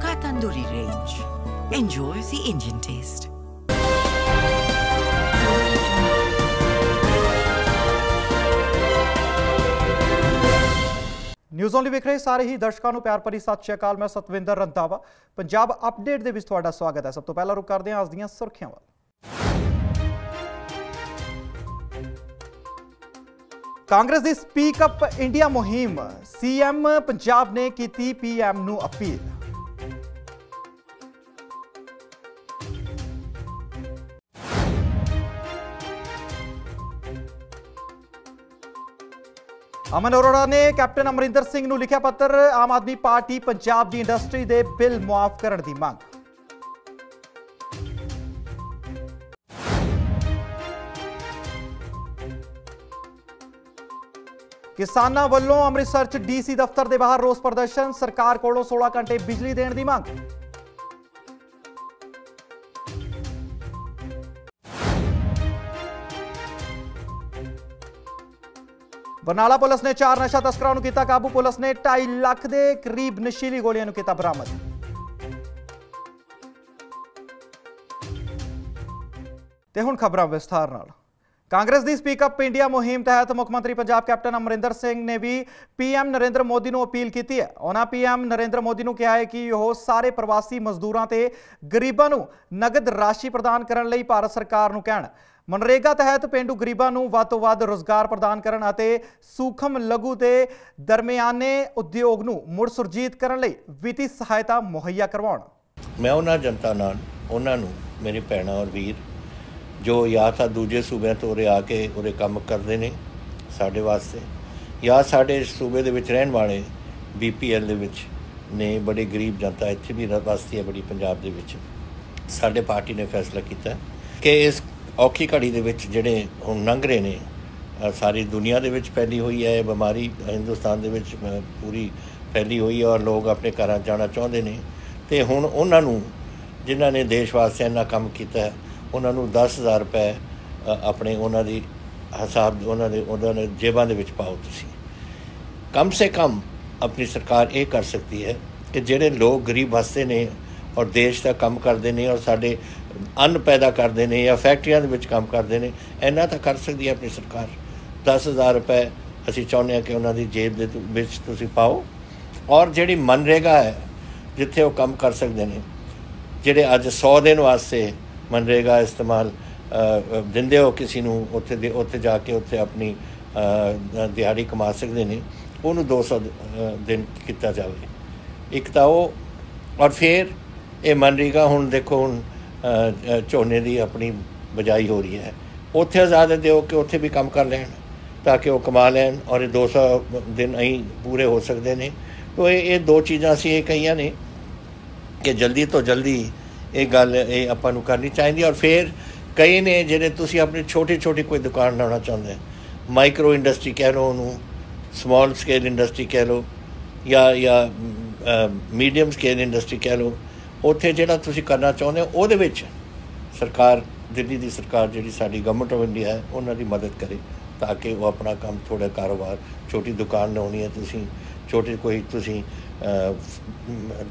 Sukha Tandoori range. Enjoy the Indian taste. News only वेख रहे सारे ही दर्शकों को प्यार भरी सत श्री अकाल। मैं सतविंदर रंधावा पंजाब अपडेट दे विच तुहाडा स्वागत है। सब तो पहला रुख करते हैं अज दीआं सुर्खियां वाल। कांग्रेस की स्पीक अप इंडिया मुहिम, सीएम पंजाब ने की पीएम नूं अपील। अमन अरोड़ा ने कैप्टन अमरिंदर सिंह नूं लिखिया पत्र, आम आदमी पार्टी पंजाब की इंडस्ट्री दे बिल मुआफ करने की मांग। किसानां वल्लों अमृतसर च डीसी दफ्तर के बाहर रोस प्रदर्शन, सरकार कोलों 16 घंटे बिजली देने की मांग। बरनाला पुलिस ने 4 नशा तस्करों को किया काबू। पुलिस ने 2.5 लाख के करीब नशीली गोलियां किया बरामद। ते हुण खबरां विस्तार नाल। कांग्रेस की स्पीक अप इंडिया मुहिम तहत मुख्यमंत्री पंजाब कैप्टन अमरिंदर सिंह ने भी पीएम नरेंद्र मोदी को अपील की है। उन्होंने पीएम नरेंद्र मोदी को कहा है कि वह सारे प्रवासी मजदूरों ते गरीबों को नगद राशि प्रदान करने लई भारत सरकार को कहण। मनरेगा तहत पेंडू गरीबों को वध तो वध रोजगार प्रदान करन अते सूखम लघु ते दरमियाने उद्योग नूं मुड़ सुरजीत करन लई वित्ती सहायता मुहैया करवाउण। मैं उन्हां जनता नाल उन्हां नूं मेरी भैणां और वीर जो या तो दूजे सूबे तो उरे आके उरे काम करते हैं साढ़े वास्ते, या साढ़े सूबे दे विच रहन वाले BPL दे विच ने बड़े गरीब जनता इत्थे भी वसती है बड़ी पंजाब दे विच। साढ़े पार्टी ने फैसला किया कि इस औखी घड़ी दे विच जिहड़े हुण लंघ रहे ने, सारी दुनिया दे विच फैली हुई है बीमारी, हिंदुस्तान दे विच पूरी फैली हुई है और लोग अपने घर जाना चाहते हैं। तो हुण उन्हां नूं जिन्हां ने देश वास्ते इन्ना काम किया है उन्होंने 10,000 रुपए अपने उन्होंने हिसाब उन्होंने जेबां दे विच पाओ। तुसीं कम से कम अपनी सरकार ये कर सकती है कि जिहड़े लोग गरीब वसते ने और देश का काम करते हैं और साडे अन्न पैदा करते हैं या फैक्ट्रियां दे विच काम करते हैं, इन्ना तो कर सकती है अपनी सरकार। 10,000 रुपए असीं चाहुंदे हां कि उन्हां दी जेब दे विच तुसीं पाओ। और जिहड़ी मनरेगा है जिथे वो काम कर सकते हैं, जिहड़े अज 100 दिन वास्ते मनरेगा इस्तेमाल दिंदे हो किसी नूं उत्थे जाके उत्थे अपनी दिहाड़ी कमा सकते हैं, उन्होंने 200 दिन किया जाए एक तो वो। और फिर ये मनरेगा हुण देखो हुण झोने की अपनी बजाई हो रही है, उत्थे आज़ाद दो कि उत्थे भी काम कर लैन ताकि वो कमा लैन और ये 200 दिन अं पूरे हो सकते हैं। तो ये दो चीज़ां असीं ये कहियां ने कि जल्दी तो जल्दी ये गल ये आपां नूं करनी चाहिए। और फिर कई ने जिहड़े तुसीं अपनी छोटी छोटी कोई दुकान लाना चाहुंदे, माइक्रो इंडस्ट्री कह लो उन्होंने, समॉल स्केल इंडस्ट्री कह लो या मीडियम स्केल इंडस्ट्री कह लो, उत्थे जिहड़ा तुसीं करना चाहुंदे हो उहदे विच सरकार दिल्ली की सरकार जिहड़ी साडी गवर्नमेंट ऑफ इंडिया है उन्हां दी मदद करे ताकि वो अपना काम थोड़ा कारोबार छोटी दुकान लाउणी है, तुसीं छोटी कोई तुसीं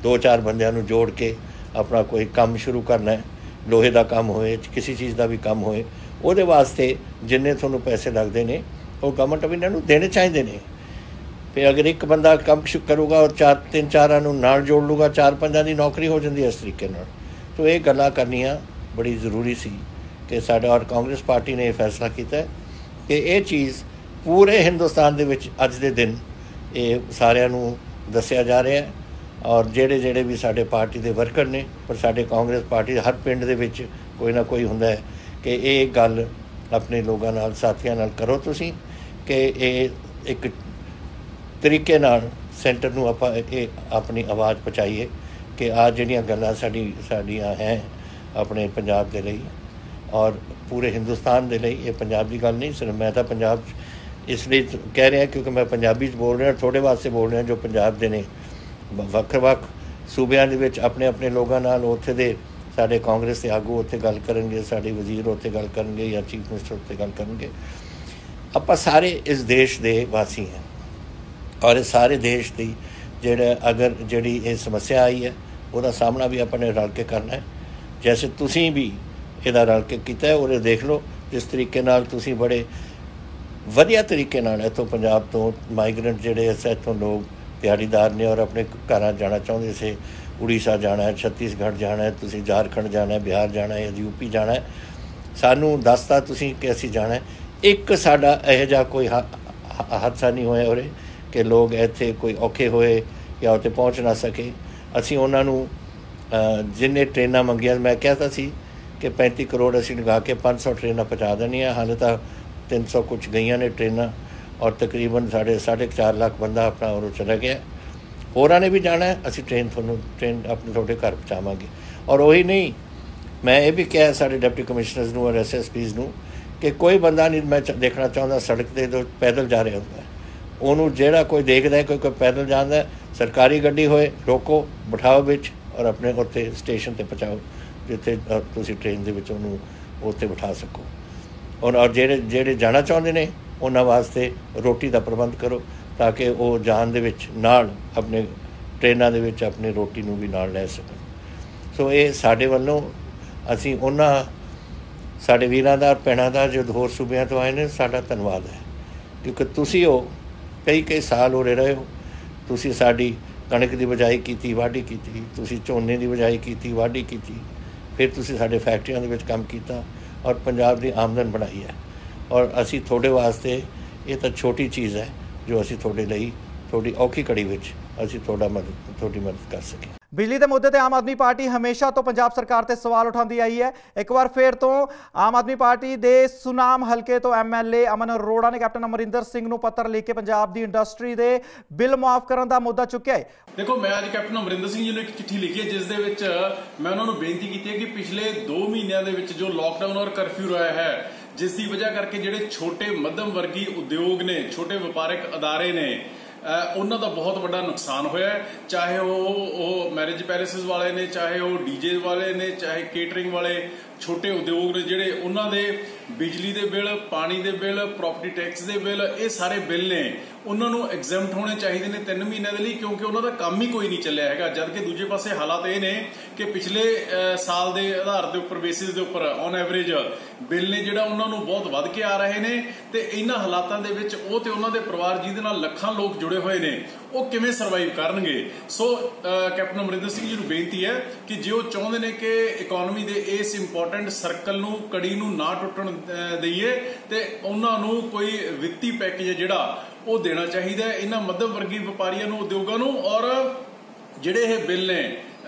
2-4 बंदियां नूं जोड़ के अपना कोई काम शुरू करना है, लोहे का काम होए किसी चीज़ का भी काम होए, उहदे वास्ते जिन्ने तुहानूं पैसे लगते हैं वो गवर्नमेंट ऑफ इंडिया नूं देने चाहिए ने। फिर अगर एक बंदा काम करूगा और 3-4 नूं नाल जोड़ लूगा, 4-5 की नौकरी हो जाती है इस तरीके नाल। तो ये गल्लां करनियां बड़ी जरूरी सी कि साडा और कांग्रेस पार्टी ने फैसला किया है कि ये चीज़ पूरे हिंदुस्तान दे विच अज दे दिन ये सारिਆਂ नूं दस्सिया जा रहा है। और जेड़े जेड़े भी साडे पार्टी के वर्कर ने, पर साडे कांग्रेस पार्टी हर पिंड दे विच कोई ना कोई हुंदा है कि ये गल अपने लोगों नाल साथियों नाल करो तुसीं कि ये एक तरीके नाल सेंटर नूं आपां अपनी आवाज़ पहुँचाइए कि आ जिहड़ियां गल्लां साडियां हैं अपने पंजाब दे लई और पूरे हिंदुस्तान दे लई। ये पंजाब की गल नहीं, सिर्फ मैं तो पंजाब इसलिए कह रहा क्योंकि मैं पंजाबी बोल रहा, थोड़े वास्ते बोल रहा जो पंजाब दे ने ਵੱਖ-ਵੱਖ सूबਿਆਂ ਦੇ ਵਿੱਚ अपने अपने लोगों नाल उत्थे दे साडे कांग्रेस के आगू उत्थे गल करनगे, साडे वजीर उत्थे गल करनगे या चीफ मिनिस्टर उत्थे गल करनगे। आपां सारे इस देश के वासी हैं और इस सारे देश की जिहड़ा अगर जिहड़ी ये समस्या आई है ਉਹਦਾ ਸਾਹਮਣਾ ਵੀ ਆਪਾਂ ਨੇ ਰਲ ਕੇ ਕਰਨਾ ਹੈ। जैसे ਤੁਸੀਂ भी ਇਹਦਾ ਰਲ ਕੇ ਕੀਤਾ ਹੈ ਉਹਦੇ ਦੇਖ ਲਓ ਜਿਸ ਤਰੀਕੇ ਨਾਲ ਤੁਸੀਂ ਬੜੇ ਵਧੀਆ ਤਰੀਕੇ ਨਾਲ ਇੱਥੋਂ ਪੰਜਾਬ ਤੋਂ ਮਾਈਗ੍ਰੈਂਟ ਜਿਹੜੇ ਇੱਥੋਂ ਲੋਕ ਦਿਹਾੜੀਦਾਰ ਨੇ ਔਰ ਆਪਣੇ ਘਰਾਂ ਜਾਣਾ ਚਾਹੁੰਦੇ ਸੀ, ਉੜੀਸਾ ਜਾਣਾ ਹੈ, ਛੱਤੀਸਗੜ੍ਹ ਜਾਣਾ ਹੈ, ਤੁਸੀਂ ਝਾਰਖੰਡ ਜਾਣਾ ਹੈ, ਬਿਹਾਰ ਜਾਣਾ ਹੈ, ਯੂਪੀ ਜਾਣਾ ਹੈ, ਸਾਨੂੰ ਦੱਸਤਾ ਤੁਸੀਂ ਕਿ ਅਸੀਂ ਜਾਣਾ ਹੈ। ਇੱਕ ਸਾਡਾ ਇਹੋ ਜਿਹਾ ਕੋਈ ਹਾਦਸਾ ਨਹੀਂ ਹੋਇਆ ਉਰੇ ਕਿ ਲੋਕ ਇੱਥੇ ਕੋਈ ਔਖੇ ਹੋਏ ਜਾਂ ਉੱਥੇ ਪਹੁੰਚ ਨਾ ਸਕੇ। ਅਸੀਂ ਉਹਨਾਂ ਨੂੰ ਜਿੰਨੇ ਟ੍ਰੇਨਾਂ ਮੰਗੀਆਂ ਮੈਂ ਕਹਿਤਾ ਸੀ ਕਿ 35 ਕਰੋੜ ਅਸੀਂ ਲਗਾ ਕੇ 500 ਟ੍ਰੇਨਾਂ ਪਹੁੰਚਾ ਦੇਣੀਆਂ। ਹਾਲੇ ਤਾਂ 300 ਕੁਛ ਗਈਆਂ ਨੇ ਟ੍ਰੇਨਾਂ ਔਰ ਤਕਰੀਬਨ 4.5 ਲੱਖ ਬੰਦਾ ਆਪਣਾ ਉਰੋਂ ਚਲਾ ਗਿਆ। ਹੋਰਾਂ ਨੇ ਵੀ ਜਾਣਾ ਹੈ, ਅਸੀਂ ਟ੍ਰੇਨ ਆਪਣੇ ਤੁਹਾਡੇ ਘਰ ਪਹੁੰਚਾਵਾਂਗੇ। ਔਰ ਉਹੀ ਨਹੀਂ, ਮੈਂ ਇਹ ਵੀ ਕਿਹਾ ਸਾਡੇ ਡਿਪਟੀ ਕਮਿਸ਼ਨਰਸ ਨੂੰ ਔਰ SSPs ਨੂੰ ਕਿ ਕੋਈ ਬੰਦਾ ਨਹੀਂ ਮੈਂ ਦੇਖਣਾ ਚਾਹੁੰਦਾ ਸੜਕ 'ਤੇ ਪੈਦਲ ਜਾ ਰਿਹਾ ਹੁੰਦਾ, ਉਹਨੂੰ ਜਿਹੜਾ ਕੋਈ ਦੇਖਦਾ ਕੋਈ ਪੈਦਲ ਜਾਂਦਾ, ਸਰਕਾਰੀ ਗੱਡੀ ਹੋਏ ਰੋਕੋ, ਬਿਠਾਓ ਵਿੱਚ ਔਰ ਆਪਣੇ ਉੱਥੇ ਸਟੇਸ਼ਨ 'ਤੇ ਪਹੁੰਚਾਓ ਜਿੱਥੇ ਤੁਸੀਂ ਟ੍ਰੇਨ ਦੇ ਵਿੱਚ ਉਹਨੂੰ ਉੱਥੇ ਬਿਠਾ ਸਕੋ। ਔਰ ਜਿਹੜੇ ਜਾਣਾ ਚਾਹੁੰਦੇ ਨੇ ਉਹਨਾਂ ਵਾਸਤੇ ਰੋਟੀ ਦਾ ਪ੍ਰਬੰਧ ਕਰੋ ਤਾਂ ਕਿ ਉਹ ਜਾਣ ਦੇ ਵਿੱਚ ਨਾਲ ਆਪਣੇ ਟ੍ਰੇਨਾਂ ਦੇ ਵਿੱਚ ਆਪਣੀ ਰੋਟੀ ਨੂੰ ਵੀ ਨਾਲ ਲੈ ਸਕਣ। ਸੋ ਇਹ ਸਾਡੇ ਵੱਲੋਂ ਅਸੀਂ ਉਹਨਾਂ ਸਾਡੇ ਵੀਰਾਂ ਦਾ ਭੈਣਾਂ ਦਾ ਜੋ ਹੋਰ ਸੂਬਿਆਂ ਤੋਂ ਆਏ ਨੇ ਸਾਡਾ ਧੰਨਵਾਦ ਹੈ, ਕਿਉਂਕਿ ਤੁਸੀਂ ਉਹ ਕਈ ਸਾਲ ਉਰੇ ਰਹੇ ਹੋ। ਤੁਸੀਂ ਸਾਡੀ ਕਣਕ ਦੀ ਬਿਜਾਈ ਕੀਤੀ, ਵਾਢੀ ਕੀਤੀ, ਤੁਸੀਂ ਝੋਨੇ ਦੀ ਬਿਜਾਈ ਕੀਤੀ, ਵਾਢੀ ਕੀਤੀ, ਫਿਰ ਤੁਸੀਂ ਸਾਡੇ ਫੈਕਟਰੀਆਂ ਦੇ ਵਿੱਚ ਕੰਮ ਕੀਤਾ ਔਰ ਪੰਜਾਬ ਦੀ ਆਮਦਨ ਬਣਾਈ ਹੈ। ਔਰ ਅਸੀਂ ਤੁਹਾਡੇ ਵਾਸਤੇ ਇਹ ਤਾਂ ਛੋਟੀ ਚੀਜ਼ ਹੈ ਜੋ ਅਸੀਂ ਤੁਹਾਡੇ ਲਈ ਤੁਹਾਡੀ ਔਖੀ ਘੜੀ ਵਿੱਚ ਅਸੀਂ ਤੁਹਾਡੀ ਮਦਦ ਕਰ ਸਕੇ। बिजली के मुद्दे ते आम आदमी पार्टी हमेशा तो पंजाब सरकार ते सवाल उठाती आई है। एक बार फिर तो आम आदमी पार्टी के सुनाम हल्के तो MLA अमन अरोड़ा ने कैप्टन अमरिंदर सिंह नूं पत्र लिख के पंजाब की इंडस्ट्री के बिल मुआफ करने का मुद्दा चुक्या है। देखो, मैं अज कैप्टन अमरिंदर सिंह जी ने एक चिट्ठी लिखी है जिस दे विच मैं उन्होंने बेनती की है कि पिछले 2 महीनों के विच जो लॉकडाउन और कर्फ्यू रहा है जिस की वजह करके जिहड़े छोटे मध्यम वर्गी उद्योग ने, छोटे व्यापारिक अदारे ने, ਉਹਨਾਂ ਦਾ ਬਹੁਤ ਵੱਡਾ ਨੁਕਸਾਨ ਹੋਇਆ ਹੈ। ਚਾਹੇ ਉਹ ਮੈਰਿਜ ਪੈਲੇਸਿਸ ਵਾਲੇ ਨੇ, ਚਾਹੇ ਉਹ ਡੀਜੇ ਵਾਲੇ ਨੇ, ਚਾਹੇ ਕੇਟਰਿੰਗ ਵਾਲੇ ਛੋਟੇ ਉਦਯੋਗ ਨੇ ਜਿਹੜੇ ਉਹਨਾਂ ਦੇ ਬਿਜਲੀ ਦੇ ਬਿੱਲ, ਪਾਣੀ ਦੇ ਬਿੱਲ, ਪ੍ਰੋਪਰਟੀ ਟੈਕਸ ਦੇ ਬਿੱਲ, ਇਹ ਸਾਰੇ ਬਿੱਲ ਨੇ ਉਹਨਾਂ ਨੂੰ ਐਗਜ਼ੈਂਪਟ ਹੋਣੇ ਚਾਹੀਦੇ ਨੇ 3 ਮਹੀਨਿਆਂ ਦੇ ਲਈ, ਕਿਉਂਕਿ ਉਹਨਾਂ ਦਾ ਕੰਮ ਹੀ ਕੋਈ ਨਹੀਂ ਚੱਲਿਆ ਹੈਗਾ। ਜਦ ਕਿ ਦੂਜੇ ਪਾਸੇ ਹਾਲਾਤ ਇਹ ਨੇ ਕਿ ਪਿਛਲੇ ਸਾਲ ਦੇ ਆਧਾਰ ਦੇ ਉੱਪਰ ਬੇਸਿਸ ਦੇ ਉੱਪਰ ਔਨ ਐਵਰੇਜ ਬਿੱਲ ਨੇ ਜਿਹੜਾ ਉਹਨਾਂ ਨੂੰ ਬਹੁਤ ਵੱਧ ਕੇ ਆ ਰਹੇ ਨੇ ਤੇ ਇਹਨਾਂ ਹਾਲਾਤਾਂ ਦੇ ਵਿੱਚ ਉਹ ਤੇ ਉਹਨਾਂ ਦੇ ਪਰਿਵਾਰ ਜਿਹਦੇ ਨਾਲ ਲੱਖਾਂ ਲੋਕ ਜੁੜੇ ਹੋਏ ਨੇ ਉਹ ਕਿਵੇਂ ਸਰਵਾਈਵ ਕਰਨਗੇ। ਸੋ ਕੈਪਟਨ ਅਮਰਿੰਦਰ ਸਿੰਘ ਜੀ ਨੂੰ ਬੇਨਤੀ ਹੈ ਕਿ ਜੇ ਉਹ ਚਾਹੁੰਦੇ ਨੇ ਕਿ ਇਕੋਨਮੀ ਦੇ ਇਸ ਇੰਪੋਰਟੈਂਟ ਸਰਕਲ ਨੂੰ, ਕੜੀ ਨੂੰ ਨਾ ਟੁੱਟਣ ਦਈਏ ਤੇ ਉਹਨਾਂ ਨੂੰ ਕੋਈ ਵਿੱਤੀ ਪੈਕੇਜ ਜਿਹੜਾ ਉਹ ਦੇਣਾ ਚਾਹੀਦਾ ਹੈ ਇਹਨਾਂ ਮੱਧਮ ਵਰਗੀ ਵਪਾਰੀਆਂ ਨੂੰ, ਉਦਯੋਗਾਂ ਨੂੰ। ਔਰ ਜਿਹੜੇ ਇਹ ਬਿੱਲ ਨੇ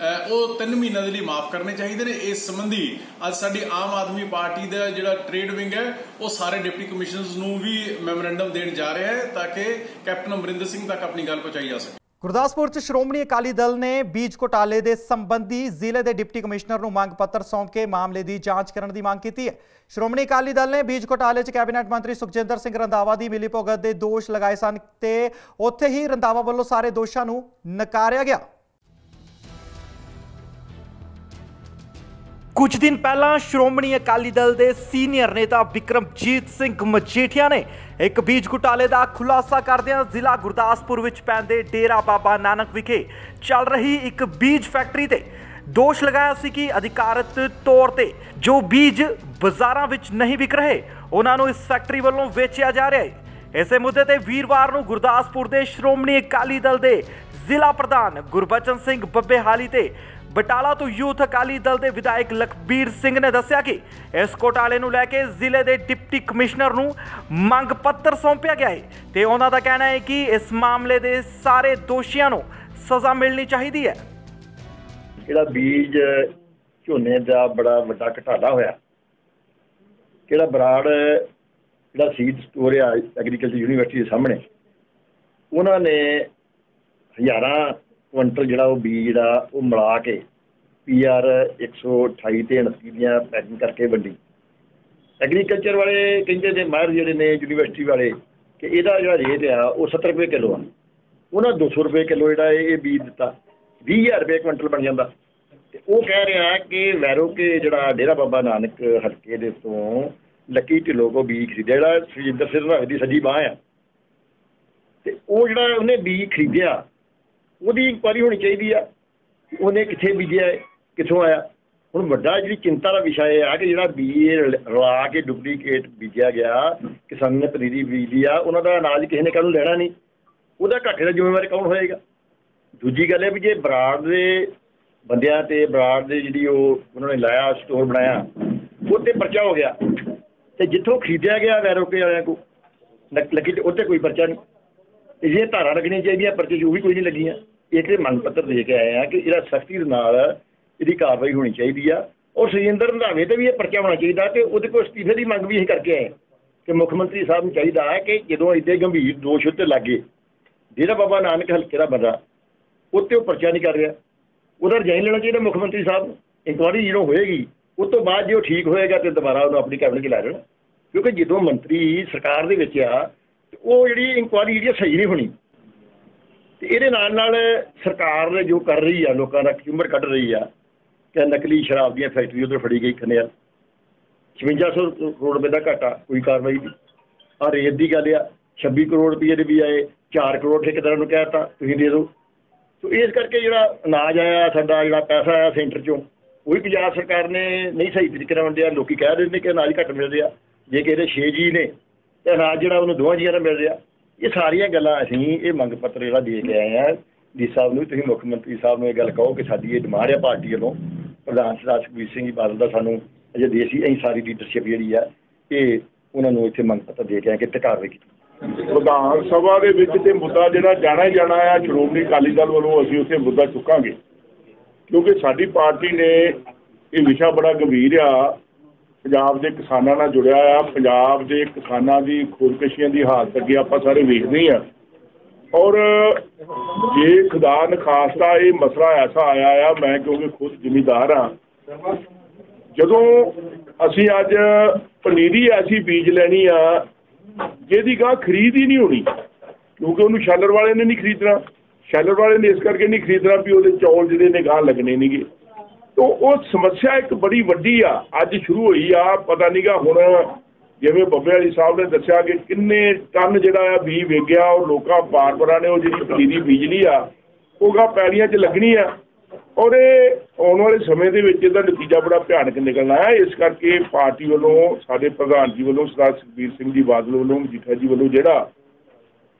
ਉਹ 3 ਮਹੀਨਿਆਂ ਦੇ ਲਈ ਮਾਫ ਕਰਨੇ ਚਾਹੀਦੇ ਨੇ। ਇਸ ਸੰਬੰਧੀ ਅੱਜ ਸਾਡੀ ਆਮ ਆਦਮੀ ਪਾਰਟੀ ਦਾ ਜਿਹੜਾ ਟ੍ਰੇਡ ਵਿੰਗ ਹੈ ਉਹ ਸਾਰੇ ਡਿਪਟੀ ਕਮਿਸ਼ਨਰਸ ਨੂੰ ਵੀ ਮੈਮੋਰੈਂਡਮ ਦੇਣ ਜਾ ਰਿਹਾ ਹੈ ਤਾਂ ਕਿ ਕੈਪਟਨ ਅਮਰਿੰਦਰ ਸਿੰਘ ਤੱਕ ਆਪਣੀ ਗੱਲ ਪਹੁੰਚਾਈ ਜਾ ਸਕੇ। गुरदासपुर च श्रोमणी अकाली दल ने बीज घोटाले के संबंधी जिले के डिप्टी कमिश्नर को मंग पत्र सौंप के मामले की जांच करने की मांग की है। श्रोमणी अकाली दल ने बीज घोटाले च कैबिनेट मंत्री सुखजिंदर सिंह रंधावा की मिलीभगत के दोष लगाए सन ते उत्थे ही रंधावा वालों सारे दोषों को नकारिया गया। कुछ दिन पहला श्रोमणी अकाली दल के सीनियर नेता विक्रमजीत सिंह मजीठिया ने एक बीज घोटाले का खुलासा करदियां जिला गुरदासपुर विच पैंदे डेरा बाबा नानक विखे चल रही एक बीज फैक्ट्री ते दोष लगाया सी कि अधिकारत तौर ते जो बीज बाजारां विच नहीं विक रहे उन्हां नूं इस फैक्ट्री वालों वेचिया जा रहा है। इसे मुद्दे ते वीरवार नूं गुरदासपुर के श्रोमणी अकाली दल के जिला प्रधान गुरबचन सिंह बब्बेहाली ते बटाला तो यूथ अकाली दल के विधायक लखबीर सिंह ने दस्सिया कि इस घोटाले नूं लैके जिले के डिप्टी कमिश्नर नूं मंग पत्र सौंपिया गया है ते उन्हां दा कहना है कि इस मामले के सारे दोषियों नूं सज़ा मिलनी चाहिए है। ਜਿਹੜਾ ਬੀਜ ਝੋਨੇ ਦਾ ਬੜਾ ਵੱਡਾ ਘਟਾਲਾ ਹੋਇਆ, ਕਿਹੜਾ ਬਰਾੜ ਜਿਹੜਾ ਸੀਡ ਸਟੋਰ ਆ ਐਗਰੀਕਲਚਰ ਯੂਨੀਵਰਸਿਟੀ ਦੇ ਸਾਹਮਣੇ, ਉਹਨਾਂ ਨੇ ਹਜ਼ਾਰਾਂ ਕੁਇੰਟਲ ਜਿਹੜਾ ਉਹ ਬੀਜ ਜਿਹੜਾ ਉਹ ਮਿਲਾ ਕੇ PR 128 ਤੇ 29 ਦੀਆਂ ਪੈਕਿੰਗ ਕਰਕੇ ਵੰਡੀ। ਐਗਰੀਕਲਚਰ ਵਾਲੇ ਕਹਿੰਦੇ ਨੇ, ਮਾਹਿਰ ਜਿਹੜੇ ਨੇ ਯੂਨੀਵਰਸਿਟੀ ਵਾਲੇ, ਕਿ ਇਹਦਾ ਜਿਹੜਾ ਰੇਟ ਆ ਉਹ 70 ਰੁਪਏ ਕਿਲੋ ਆ, ਉਹਨਾਂ 200 ਰੁਪਏ ਕਿਲੋ ਜਿਹੜਾ ਇਹ ਬੀਜ ਦਿੱਤਾ, 20,000 ਰੁਪਏ ਕੁਇੰਟਲ ਬਣ ਜਾਂਦਾ। ਅਤੇ ਉਹ ਕਹਿ ਰਿਹਾ ਕਿ ਵੈਰੋ ਕੇ ਜਿਹੜਾ ਡੇਰਾ ਬਾਬਾ ਨਾਨਕ ਹਲਕੇ ਦੇ ਤੋਂ ਲੱਕੀ ਢਿੱਲੋਂ ਕੋ ਬੀਜ ਖਰੀਦਿਆ, ਜਿਹੜਾ ਸੁਖਜਿੰਦਰ ਸਿੰਘ ਰੰਧਾਵੇ ਦੀ ਸੱਜੀ ਬਾਂਹ ਆ, ਅਤੇ ਉਹ ਜਿਹੜਾ ਉਹਨੇ ਬੀਜ ਖਰੀਦਿਆ ਉਹਦੀ ਇਨਕੁਆਇਰੀ ਹੋਣੀ ਚਾਹੀਦੀ ਆ। ਉਹਨੇ ਕਿੱਥੇ ਬੀਜਿਆ, ਕਿੱਥੋਂ ਆਇਆ। ਹੁਣ ਵੱਡਾ ਜਿਹੜੀ ਚਿੰਤਾ ਦਾ ਵਿਸ਼ਾ ਇਹ ਆ ਕਿ ਜਿਹੜਾ ਬੀਜ ਰਲਾ ਕੇ ਡੁਪਲੀਕੇਟ ਬੀਜਿਆ ਗਿਆ, ਕਿਸਾਨ ਨੇ ਪਨੀਰੀ ਬੀਜ ਲਈ ਆ, ਉਹਨਾਂ ਦਾ ਅਨਾਜ ਕਿਸੇ ਨੇ ਕੱਲ੍ਹ ਨੂੰ ਲੈਣਾ ਨਹੀਂ, ਉਹਦਾ ਘਾਟੇ ਦਾ ਜ਼ਿੰਮੇਵਾਰ ਕੌਣ ਹੋਏਗਾ। ਦੂਜੀ ਗੱਲ ਹੈ ਵੀ ਜੇ ਬਰਾੜ ਦੇ ਬੰਦਿਆਂ ਤੇ ਬਰਾੜ ਦੇ ਜਿਹੜੀ ਉਹ ਉਹਨਾਂ ਨੇ ਲਾਇਆ ਸਟੋਰ ਬਣਾਇਆ, ਉਹ 'ਤੇ ਪਰਚਾ ਹੋ ਗਿਆ, ਅਤੇ ਜਿੱਥੋਂ ਖਰੀਦਿਆ ਗਿਆ ਵੈਰੋਕੇ ਵਾਲਿਆਂ ਕੋਲ ਲੱਗੀ ਤੇ ਉੱਤੇ ਕੋਈ ਪਰਚਾ ਨਹੀਂ। ਇਹ ਧਾਰਾ ਲੱਗਣੀਆਂ ਚਾਹੀਦੀਆਂ, ਪਰਚੇ 'ਚ ਉਹ ਵੀ ਕੋਈ ਨਹੀਂ ਲੱਗੀਆਂ। ਇਹ ਤੇ ਮੰਗ ਪੱਤਰ ਦੇ ਕੇ ਆਏ ਆ ਕਿ ਇਹਦਾ ਸਖਤੀ ਦੇ ਨਾਲ ਇਹਦੀ ਕਾਰਵਾਈ ਹੋਣੀ ਚਾਹੀਦੀ ਆ, ਔਰ ਸੁਖਜਿੰਦਰ ਰੰਧਾਵੇ 'ਤੇ ਵੀ ਇਹ ਪਰਚਾ ਹੋਣਾ ਚਾਹੀਦਾ। ਅਤੇ ਉਹਦੇ ਕੋਲ ਅਸਤੀਫੇ ਦੀ ਮੰਗ ਵੀ ਅਸੀਂ ਕਰਕੇ ਆਏ ਕਿ ਮੁੱਖ ਮੰਤਰੀ ਸਾਹਿਬ ਨੂੰ ਚਾਹੀਦਾ ਹੈ ਕਿ ਜਦੋਂ ਇੱਡੇ ਗੰਭੀਰ ਦੋਸ਼ ਉੱਤੇ ਲੱਗੇ, ਜਿਹੜਾ ਬਾਬਾ ਨਾਨਕ ਹਲਕੇ ਦਾ ਬੰਦਾ ਉੱਤੇ ਉਹ ਪਰਚਾ ਨਹੀਂ ਕਰ ਰਿਹਾ, ਉਹਦਾ ਰਿਜ਼ਾਈਨ ਲੈਣਾ ਚਾਹੀਦਾ ਮੁੱਖ ਮੰਤਰੀ ਸਾਹਿਬ ਨੂੰ। ਇਨਕੁਆਇਰੀ ਜਦੋਂ ਹੋਏਗੀ ਉਸ ਤੋਂ ਬਾਅਦ ਜੇ ਉਹ ਠੀਕ ਹੋਏਗਾ ਤਾਂ ਦੁਬਾਰਾ ਉਹਨੂੰ ਆਪਣੀ ਕੈਬਨਿਟ 'ਚ ਲੈ ਲੈਣਾ, ਕਿਉਂਕਿ ਜਦੋਂ ਮੰਤਰੀ ਸਰਕਾਰ ਦੇ ਵਿੱਚ ਆ ਉਹ ਜਿਹੜੀ ਇਨਕੁਆਇਰੀ ਜਿਹੜੀ ਸਹੀ ਨਹੀਂ ਹੋਣੀ। ਅਤੇ ਇਹਦੇ ਨਾਲ ਸਰਕਾਰ ਨੇ ਜੋ ਕਰ ਰਹੀ ਆ, ਲੋਕਾਂ ਦਾ ਕਿਊਮਰ ਕੱਢ ਰਹੀ ਆ ਕਿ ਨਕਲੀ ਸ਼ਰਾਬ ਦੀਆਂ ਫੈਕਟਰੀ ਉੱਧਰ ਫੜੀ ਗਈ ਖੰਨੇ 5600 ਕਰੋੜ ਰੁਪਏ ਦਾ ਘਾਟਾ, ਕੋਈ ਕਾਰਵਾਈ ਨਹੀਂ। ਆਹ ਰੇਤ ਦੀ ਗੱਲ ਆ, 26 ਕਰੋੜ ਰੁਪਏ ਦੇ ਵੀ ਆਏ, 4 ਕਰੋੜ ਠੇਕੇਦਾਰਾਂ ਨੂੰ ਕਹਿ ਦਿੱਤਾ ਤੁਸੀਂ ਦੇ ਦਿਓ। ਸੋ ਇਸ ਕਰਕੇ ਜਿਹੜਾ ਅਨਾਜ ਆਇਆ ਸਾਡਾ, ਜਿਹੜਾ ਪੈਸਾ ਆਇਆ ਸੈਂਟਰ 'ਚੋਂ, ਉਹ ਵੀ ਪੰਜਾਬ ਸਰਕਾਰ ਨੇ ਨਹੀਂ ਸਹੀ ਤਰੀਕੇ ਨਾਲ ਵੰਡਿਆ। ਲੋਕ ਕਹਿ ਰਹੇ ਨੇ ਕਿ ਅਨਾਜ ਘੱਟ ਮਿਲ ਰਿਹਾ, ਜੇ ਕਿਸੇ ਦੇ 6 ਜੀ ਨੇ ਅਤੇ ਅਨਾਜ ਜਿਹੜਾ ਉਹਨੂੰ 2 ਜੀਆਂ ਦਾ ਮਿਲ ਰਿਹਾ। ਇਹ ਸਾਰੀਆਂ ਗੱਲਾਂ ਅਸੀਂ ਇਹ ਮੰਗ ਪੱਤਰ ਜਿਹੜਾ ਦੇ ਕੇ ਆਏ ਹਾਂ ਡੀ ਸਾਹਿਬ ਨੂੰ। ਤੁਸੀਂ ਮੁੱਖ ਮੰਤਰੀ ਸਾਹਿਬ ਨੂੰ ਇਹ ਗੱਲ ਕਹੋ ਕਿ ਸਾਡੀ ਇਹ ਡਿਮਾਂਡ ਆ ਪਾਰਟੀ ਵੱਲੋਂ, ਪ੍ਰਧਾਨ ਸਰਦਾਰ ਸੁਖਬੀਰ ਸਿੰਘ ਜੀ ਬਾਦਲ ਦਾ ਸਾਨੂੰ ਅਜੇ ਦੇਸੀ ਅਸੀਂ ਸਾਰੀ ਲੀਡਰਸ਼ਿਪ ਜਿਹੜੀ ਆ ਇਹ ਉਹਨਾਂ ਨੂੰ ਇੱਥੇ ਮੰਗ ਪੱਤਰ ਦੇ ਕੇ ਆਏ ਕਿ ਇੱਥੇ ਕਾਰਵਾਈ ਕੀਤੀ। ਵਿਧਾਨ ਸਭਾ ਦੇ ਵਿੱਚ ਤੇ ਮੁੱਦਾ ਜਿਹੜਾ ਜਾਣਾ ਹੀ ਜਾਣਾ ਆ, ਸ਼੍ਰੋਮਣੀ ਅਕਾਲੀ ਦਲ ਵੱਲੋਂ ਅਸੀਂ ਉੱਥੇ ਮੁੱਦਾ ਚੁੱਕਾਂਗੇ, ਕਿਉਂਕਿ ਸਾਡੀ ਪਾਰਟੀ ਨੇ ਇਹ ਵਿਸ਼ਾ ਬੜਾ ਗੰਭੀਰ ਆ, ਪੰਜਾਬ ਦੇ ਕਿਸਾਨਾਂ ਨਾਲ ਜੁੜਿਆ ਆ। ਪੰਜਾਬ ਦੇ ਕਿਸਾਨਾਂ ਦੀ ਖੁਦਕੁਸ਼ੀਆਂ ਦੀ ਹਾਲਤ ਅੱਗੇ ਆਪਾਂ ਸਾਰੇ ਵੇਖਦੇ ਹਾਂ, ਔਰ ਜੇ ਖੁਦਾ ਨਖਾਸਤਾ ਇਹ ਮਸਲਾ ਐਸਾ ਆਇਆ ਆ, ਮੈਂ ਕਿਉਂਕਿ ਖੁਦ ਜ਼ਿਮੀਂਦਾਰ ਹਾਂ, ਜਦੋਂ ਅਸੀਂ ਅੱਜ ਪਨੀਰੀ ਐਸੀ ਬੀਜ ਲੈਣੀ ਆ ਜਿਹਦੀ ਗਾਂ ਖਰੀਦ ਹੀ ਨਹੀਂ ਹੋਣੀ, ਕਿਉਂਕਿ ਉਹਨੂੰ ਸ਼ੈਲਰ ਵਾਲੇ ਨੇ ਨਹੀਂ ਖਰੀਦਣਾ। ਸ਼ੈਲਰ ਵਾਲੇ ਨੇ ਇਸ ਕਰਕੇ ਨਹੀਂ ਖਰੀਦਣਾ ਵੀ ਉਹਦੇ ਚੌਲ ਜਿਹੜੇ ਨੇ ਗਾਂ ਲੱਗਣੇ ਨਹੀਂਗੇ। ਤਾਂ ਉਹ ਸਮੱਸਿਆ ਇੱਕ ਬੜੀ ਵੱਡੀ ਆ, ਅੱਜ ਸ਼ੁਰੂ ਹੋਈ ਆ। ਪਤਾ ਨਹੀਂ ਗਾ ਹੁਣ ਜਿਵੇਂ ਬੱਬੇ ਵਾਲੀ ਸਾਹਿਬ ਨੇ ਦੱਸਿਆ ਕਿ ਕਿੰਨੇ ਟਨ ਜਿਹੜਾ ਆ ਬੀਜ ਵੇਗਿਆ, ਔਰ ਲੋਕਾਂ ਬਾਰ-ਬਾਰਾਂ ਨੇ ਉਹ ਜਿਹੜੀ ਪਨੀਰੀ ਬੀਜ ਲਈ ਆ ਉਹ ਗਾਂ ਪੈਲੀਆਂ 'ਚ ਲੱਗਣੀ ਆ, ਔਰ ਇਹ ਆਉਣ ਵਾਲੇ ਸਮੇਂ ਦੇ ਵਿੱਚ ਇਹਦਾ ਨਤੀਜਾ ਬੜਾ ਭਿਆਨਕ ਨਿਕਲਣਾ ਹੈ। ਇਸ ਕਰਕੇ ਪਾਰਟੀ ਵੱਲੋਂ, ਸਾਡੇ ਪ੍ਰਧਾਨ ਜੀ ਵੱਲੋਂ, ਸਰਦਾਰ ਸੁਖਬੀਰ ਸਿੰਘ ਜੀ ਬਾਦਲ ਵੱਲੋਂ, ਮਜੀਠਾ ਜੀ ਵੱਲੋਂ ਜਿਹੜਾ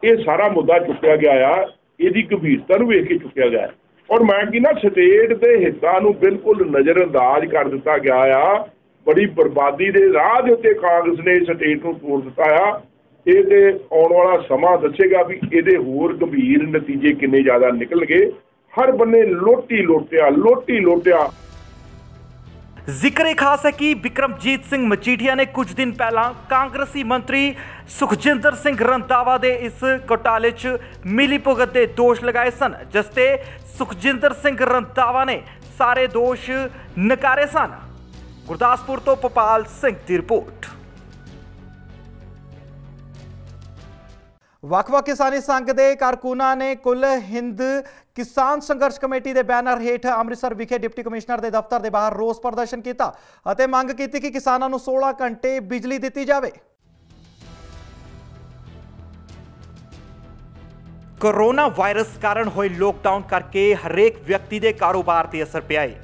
ਇਹ ਸਾਰਾ ਮੁੱਦਾ ਚੁੱਕਿਆ ਗਿਆ ਆ, ਇਹਦੀ ਗੰਭੀਰਤਾ ਨੂੰ ਵੇਖ ਕੇ ਚੁੱਕਿਆ ਗਿਆ। ਔਰ ਮੈਂ ਕਹਿੰਦਾ ਸਟੇਟ ਦੇ ਹਿੱਤਾਂ ਨੂੰ ਬਿਲਕੁਲ ਨਜ਼ਰਅੰਦਾਜ਼ ਕਰ ਦਿੱਤਾ ਗਿਆ ਆ। ਬੜੀ ਬਰਬਾਦੀ ਦੇ ਰਾਹ ਦੇ ਉੱਤੇ ਕਾਂਗਰਸ ਨੇ ਸਟੇਟ ਨੂੰ ਤੋੜ ਦਿੱਤਾ ਆ। ਇਹ ਤੇ ਆਉਣ ਵਾਲਾ ਸਮਾਂ ਦੱਸੇਗਾ ਵੀ ਇਹਦੇ ਹੋਰ ਗੰਭੀਰ ਨਤੀਜੇ ਕਿੰਨੇ ਜ਼ਿਆਦਾ ਨਿਕਲਣਗੇ। हर बन्ने लोटी लोटिया। जिक्र खास है कि बिक्रमजीत सिंह मजीठिया ने कुछ दिन पहला कांग्रेसी मंत्री सुखजिंदर सिंह रंधावा दे इस घोटाले च मिली भुगत के दोष लगाए सन, जिसते सुखजिंदर सिंह रंधावा ने सारे दोष नकारे सन। गुरदासपुर तो भोपाल सिंह की रिपोर्ट। ਵੱਖ-ਵੱਖ ਕਿਸਾਨੀ ਸੰਘ ਦੇ ਕਾਰਕੁਨਾਂ ਨੇ ਕੁੱਲ ਹਿੰਦ ਕਿਸਾਨ ਸੰਘਰਸ਼ ਕਮੇਟੀ ਦੇ ਬੈਨਰ ਹੇਠ ਅੰਮ੍ਰਿਤਸਰ ਵਿਖੇ ਡਿਪਟੀ ਕਮਿਸ਼ਨਰ ਦੇ ਦਫ਼ਤਰ ਦੇ ਬਾਹਰ ਰੋਸ ਪ੍ਰਦਰਸ਼ਨ ਕੀਤਾ ਅਤੇ ਮੰਗ ਕੀਤੀ ਕਿ ਕਿਸਾਨਾਂ ਨੂੰ 16 ਘੰਟੇ ਬਿਜਲੀ ਦਿੱਤੀ ਜਾਵੇ। ਕੋਰੋਨਾ ਵਾਇਰਸ ਕਾਰਨ ਹੋਏ ਲੋਕਡਾਊਨ ਕਰਕੇ ਹਰੇਕ ਵਿਅਕਤੀ ਦੇ ਕਾਰੋਬਾਰ ਤੇ ਅਸਰ ਪਿਆ ਹੈ।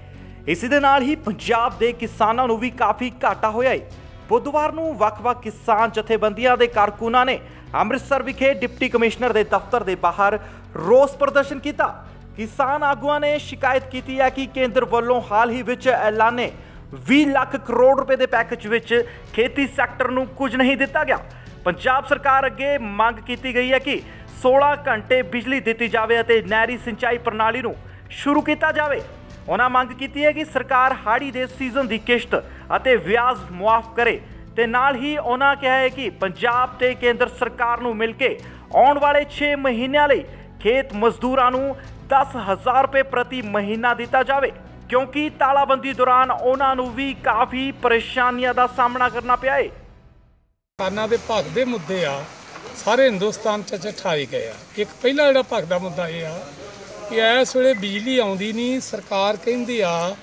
ਇਸੇ ਦੇ ਨਾਲ ਹੀ ਪੰਜਾਬ ਦੇ ਕਿਸਾਨਾਂ ਨੂੰ ਵੀ ਕਾਫੀ ਘਾਟਾ ਹੋਇਆ ਹੈ। ਬੁੱਧਵਾਰ ਨੂੰ ਵੱਖ-ਵੱਖ ਕਿਸਾਨ ਜਥੇਬੰਦੀਆਂ ਦੇ ਕਾਰਕੁਨਾਂ ਨੇ ਅੰਮ੍ਰਿਤਸਰ ਵਿਖੇ ਡਿਪਟੀ ਕਮਿਸ਼ਨਰ ਦੇ ਦਫ਼ਤਰ ਦੇ ਬਾਹਰ ਰੋਸ ਪ੍ਰਦਰਸ਼ਨ ਕੀਤਾ। ਕਿਸਾਨ ਆਗੂਆਂ ਨੇ ਸ਼ਿਕਾਇਤ ਕੀਤੀ ਹੈ ਕਿ ਕੇਂਦਰ ਵੱਲੋਂ ਹਾਲ ਹੀ ਵਿੱਚ ਐਲਾਨੇ 20 ਲੱਖ ਕਰੋੜ ਰੁਪਏ ਦੇ ਪੈਕੇਜ ਵਿੱਚ ਖੇਤੀ ਸੈਕਟਰ ਨੂੰ ਕੁਝ ਨਹੀਂ ਦਿੱਤਾ ਗਿਆ। ਪੰਜਾਬ ਸਰਕਾਰ ਅੱਗੇ ਮੰਗ ਕੀਤੀ ਗਈ ਹੈ ਕਿ 16 ਘੰਟੇ ਬਿਜਲੀ ਦਿੱਤੀ ਜਾਵੇ ਅਤੇ ਨਹਿਰੀ ਸਿੰਚਾਈ ਪ੍ਰਣਾਲੀ ਨੂੰ ਸ਼ੁਰੂ ਕੀਤਾ ਜਾਵੇ। ਉਹਨਾਂ ਮੰਗ ਕੀਤੀ ਹੈ ਕਿ ਸਰਕਾਰ ਹਾੜੀ ਦੇ ਸੀਜ਼ਨ ਦੀ ਕਿਸ਼ਤ ਅਤੇ ਵਿਆਜ ਮੁਆਫ ਕਰੇ ਤੇ ਨਾਲ ਹੀ ਉਹਨਾਂ ਕਿਹਾ ਹੈ ਕਿ ਪੰਜਾਬ ਤੇ ਕੇਂਦਰ ਸਰਕਾਰ ਨੂੰ ਮਿਲ ਕੇ ਆਉਣ ਵਾਲੇ 6 ਮਹੀਨਿਆਂ ਲਈ ਖੇਤ ਮਜ਼ਦੂਰਾਂ ਨੂੰ 10,000 ਰੁਪਏ ਪ੍ਰਤੀ ਮਹੀਨਾ ਦਿੱਤਾ ਜਾਵੇ, ਕਿਉਂਕਿ ਤਾਲਾਬੰਦੀ ਦੌਰਾਨ ਉਹਨਾਂ ਨੂੰ ਵੀ ਕਾਫੀ ਪਰੇਸ਼ਾਨੀਆਂ ਦਾ ਸਾਹਮਣਾ ਕਰਨਾ ਪਿਆ ਹੈ। ਕਿਸਾਨਾਂ ਦੇ ਭੱਖ ਦੇ ਮੁੱਦੇ ਆ ਸਾਰੇ ਹਿੰਦੁਸਤਾਨ 'ਚ ਠਾਏ ਗਏ ਆ। ਇੱਕ ਪਹਿਲਾ ਜਿਹੜਾ ਭੱਖ ਦਾ ਮੁੱਦਾ ਇਹ ਆ ਕਿ ਇਸ ਵੇਲੇ ਬਿਜਲੀ ਆਉਂਦੀ ਨਹੀਂ। ਸਰਕਾਰ ਕਹਿੰਦੀ ਆ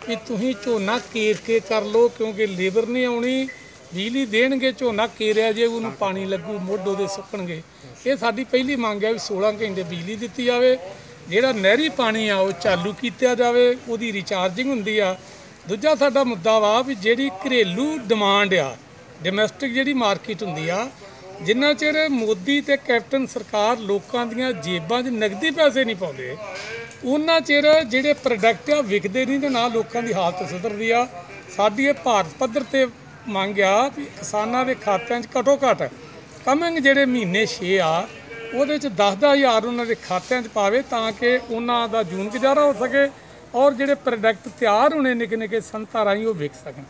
ਕਿ ਤੁਸੀਂ ਝੋਨਾ ਕੇਰ ਕੇ ਕਰ ਲਓ ਕਿਉਂਕਿ ਲੇਬਰ ਨਹੀਂ ਆਉਣੀ, ਬਿਜਲੀ ਦੇਣਗੇ, ਝੋਨਾ ਕੇਰਿਆ ਜੇ ਉਹਨੂੰ ਪਾਣੀ ਲੱਗੂ, ਮੁੱਢ ਉਹਦੇ ਸੁੱਕਣਗੇ। ਇਹ ਸਾਡੀ ਪਹਿਲੀ ਮੰਗ ਹੈ ਵੀ 16 ਘੰਟੇ ਬਿਜਲੀ ਦਿੱਤੀ ਜਾਵੇ। ਜਿਹੜਾ ਨਹਿਰੀ ਪਾਣੀ ਆ ਉਹ ਚਾਲੂ ਕੀਤਾ ਜਾਵੇ, ਉਹਦੀ ਰਿਚਾਰਜਿੰਗ ਹੁੰਦੀ ਆ। ਦੂਜਾ ਸਾਡਾ ਮੁੱਦਾ ਵਾ ਵੀ ਜਿਹੜੀ ਘਰੇਲੂ ਡਿਮਾਂਡ ਆ, ਡੋਮੈਸਟਿਕ ਜਿਹੜੀ ਮਾਰਕੀਟ ਹੁੰਦੀ ਆ, ਜਿੰਨਾ ਚਿਰ ਮੋਦੀ ਤੇ ਕੈਪਟਨ ਸਰਕਾਰ ਲੋਕਾਂ ਦੀਆਂ ਜੇਬਾਂ 'ਚ ਨਗਦੀ ਪੈਸੇ ਨਹੀਂ ਪਾਉਂਦੇ, ਉਹਨਾਂ ਚਿਰ ਜਿਹੜੇ ਪ੍ਰੋਡਕਟ ਆ ਵਿਕਦੇ ਨਹੀਂ ਤੇ ਨਾ ਲੋਕਾਂ ਦੀ ਹਾਲਤ ਸੁਧਰਦੀ ਆ। ਸਾਡੀ ਇਹ ਭਾਰਤ ਪੱਧਰ ਤੇ ਮੰਗ ਆ ਵੀ ਕਿਸਾਨਾਂ ਦੇ ਖਾਤਿਆਂ 'ਚ ਘੱਟੋ ਘੱਟ ਕਮਿੰਗ ਜਿਹੜੇ ਮਹੀਨੇ 6 ਆ ਉਹਦੇ 'ਚ 10-10 ਹਜ਼ਾਰ ਉਹਨਾਂ ਦੇ ਖਾਤਿਆਂ 'ਚ ਪਾਵੇ ਤਾਂ ਕਿ ਉਹਨਾਂ ਦਾ ਜੂਨ ਗੁਜ਼ਾਰਾ ਹੋ ਸਕੇ ਔਰ ਜਿਹੜੇ ਪ੍ਰੋਡਕਟ ਤਿਆਰ ਹੋਣੇ ਨਿੱਕੇ ਨਿੱਕੇ ਸੰਤਾਂ ਰਾਹੀਂ ਉਹ ਵਿਕ ਸਕਣ।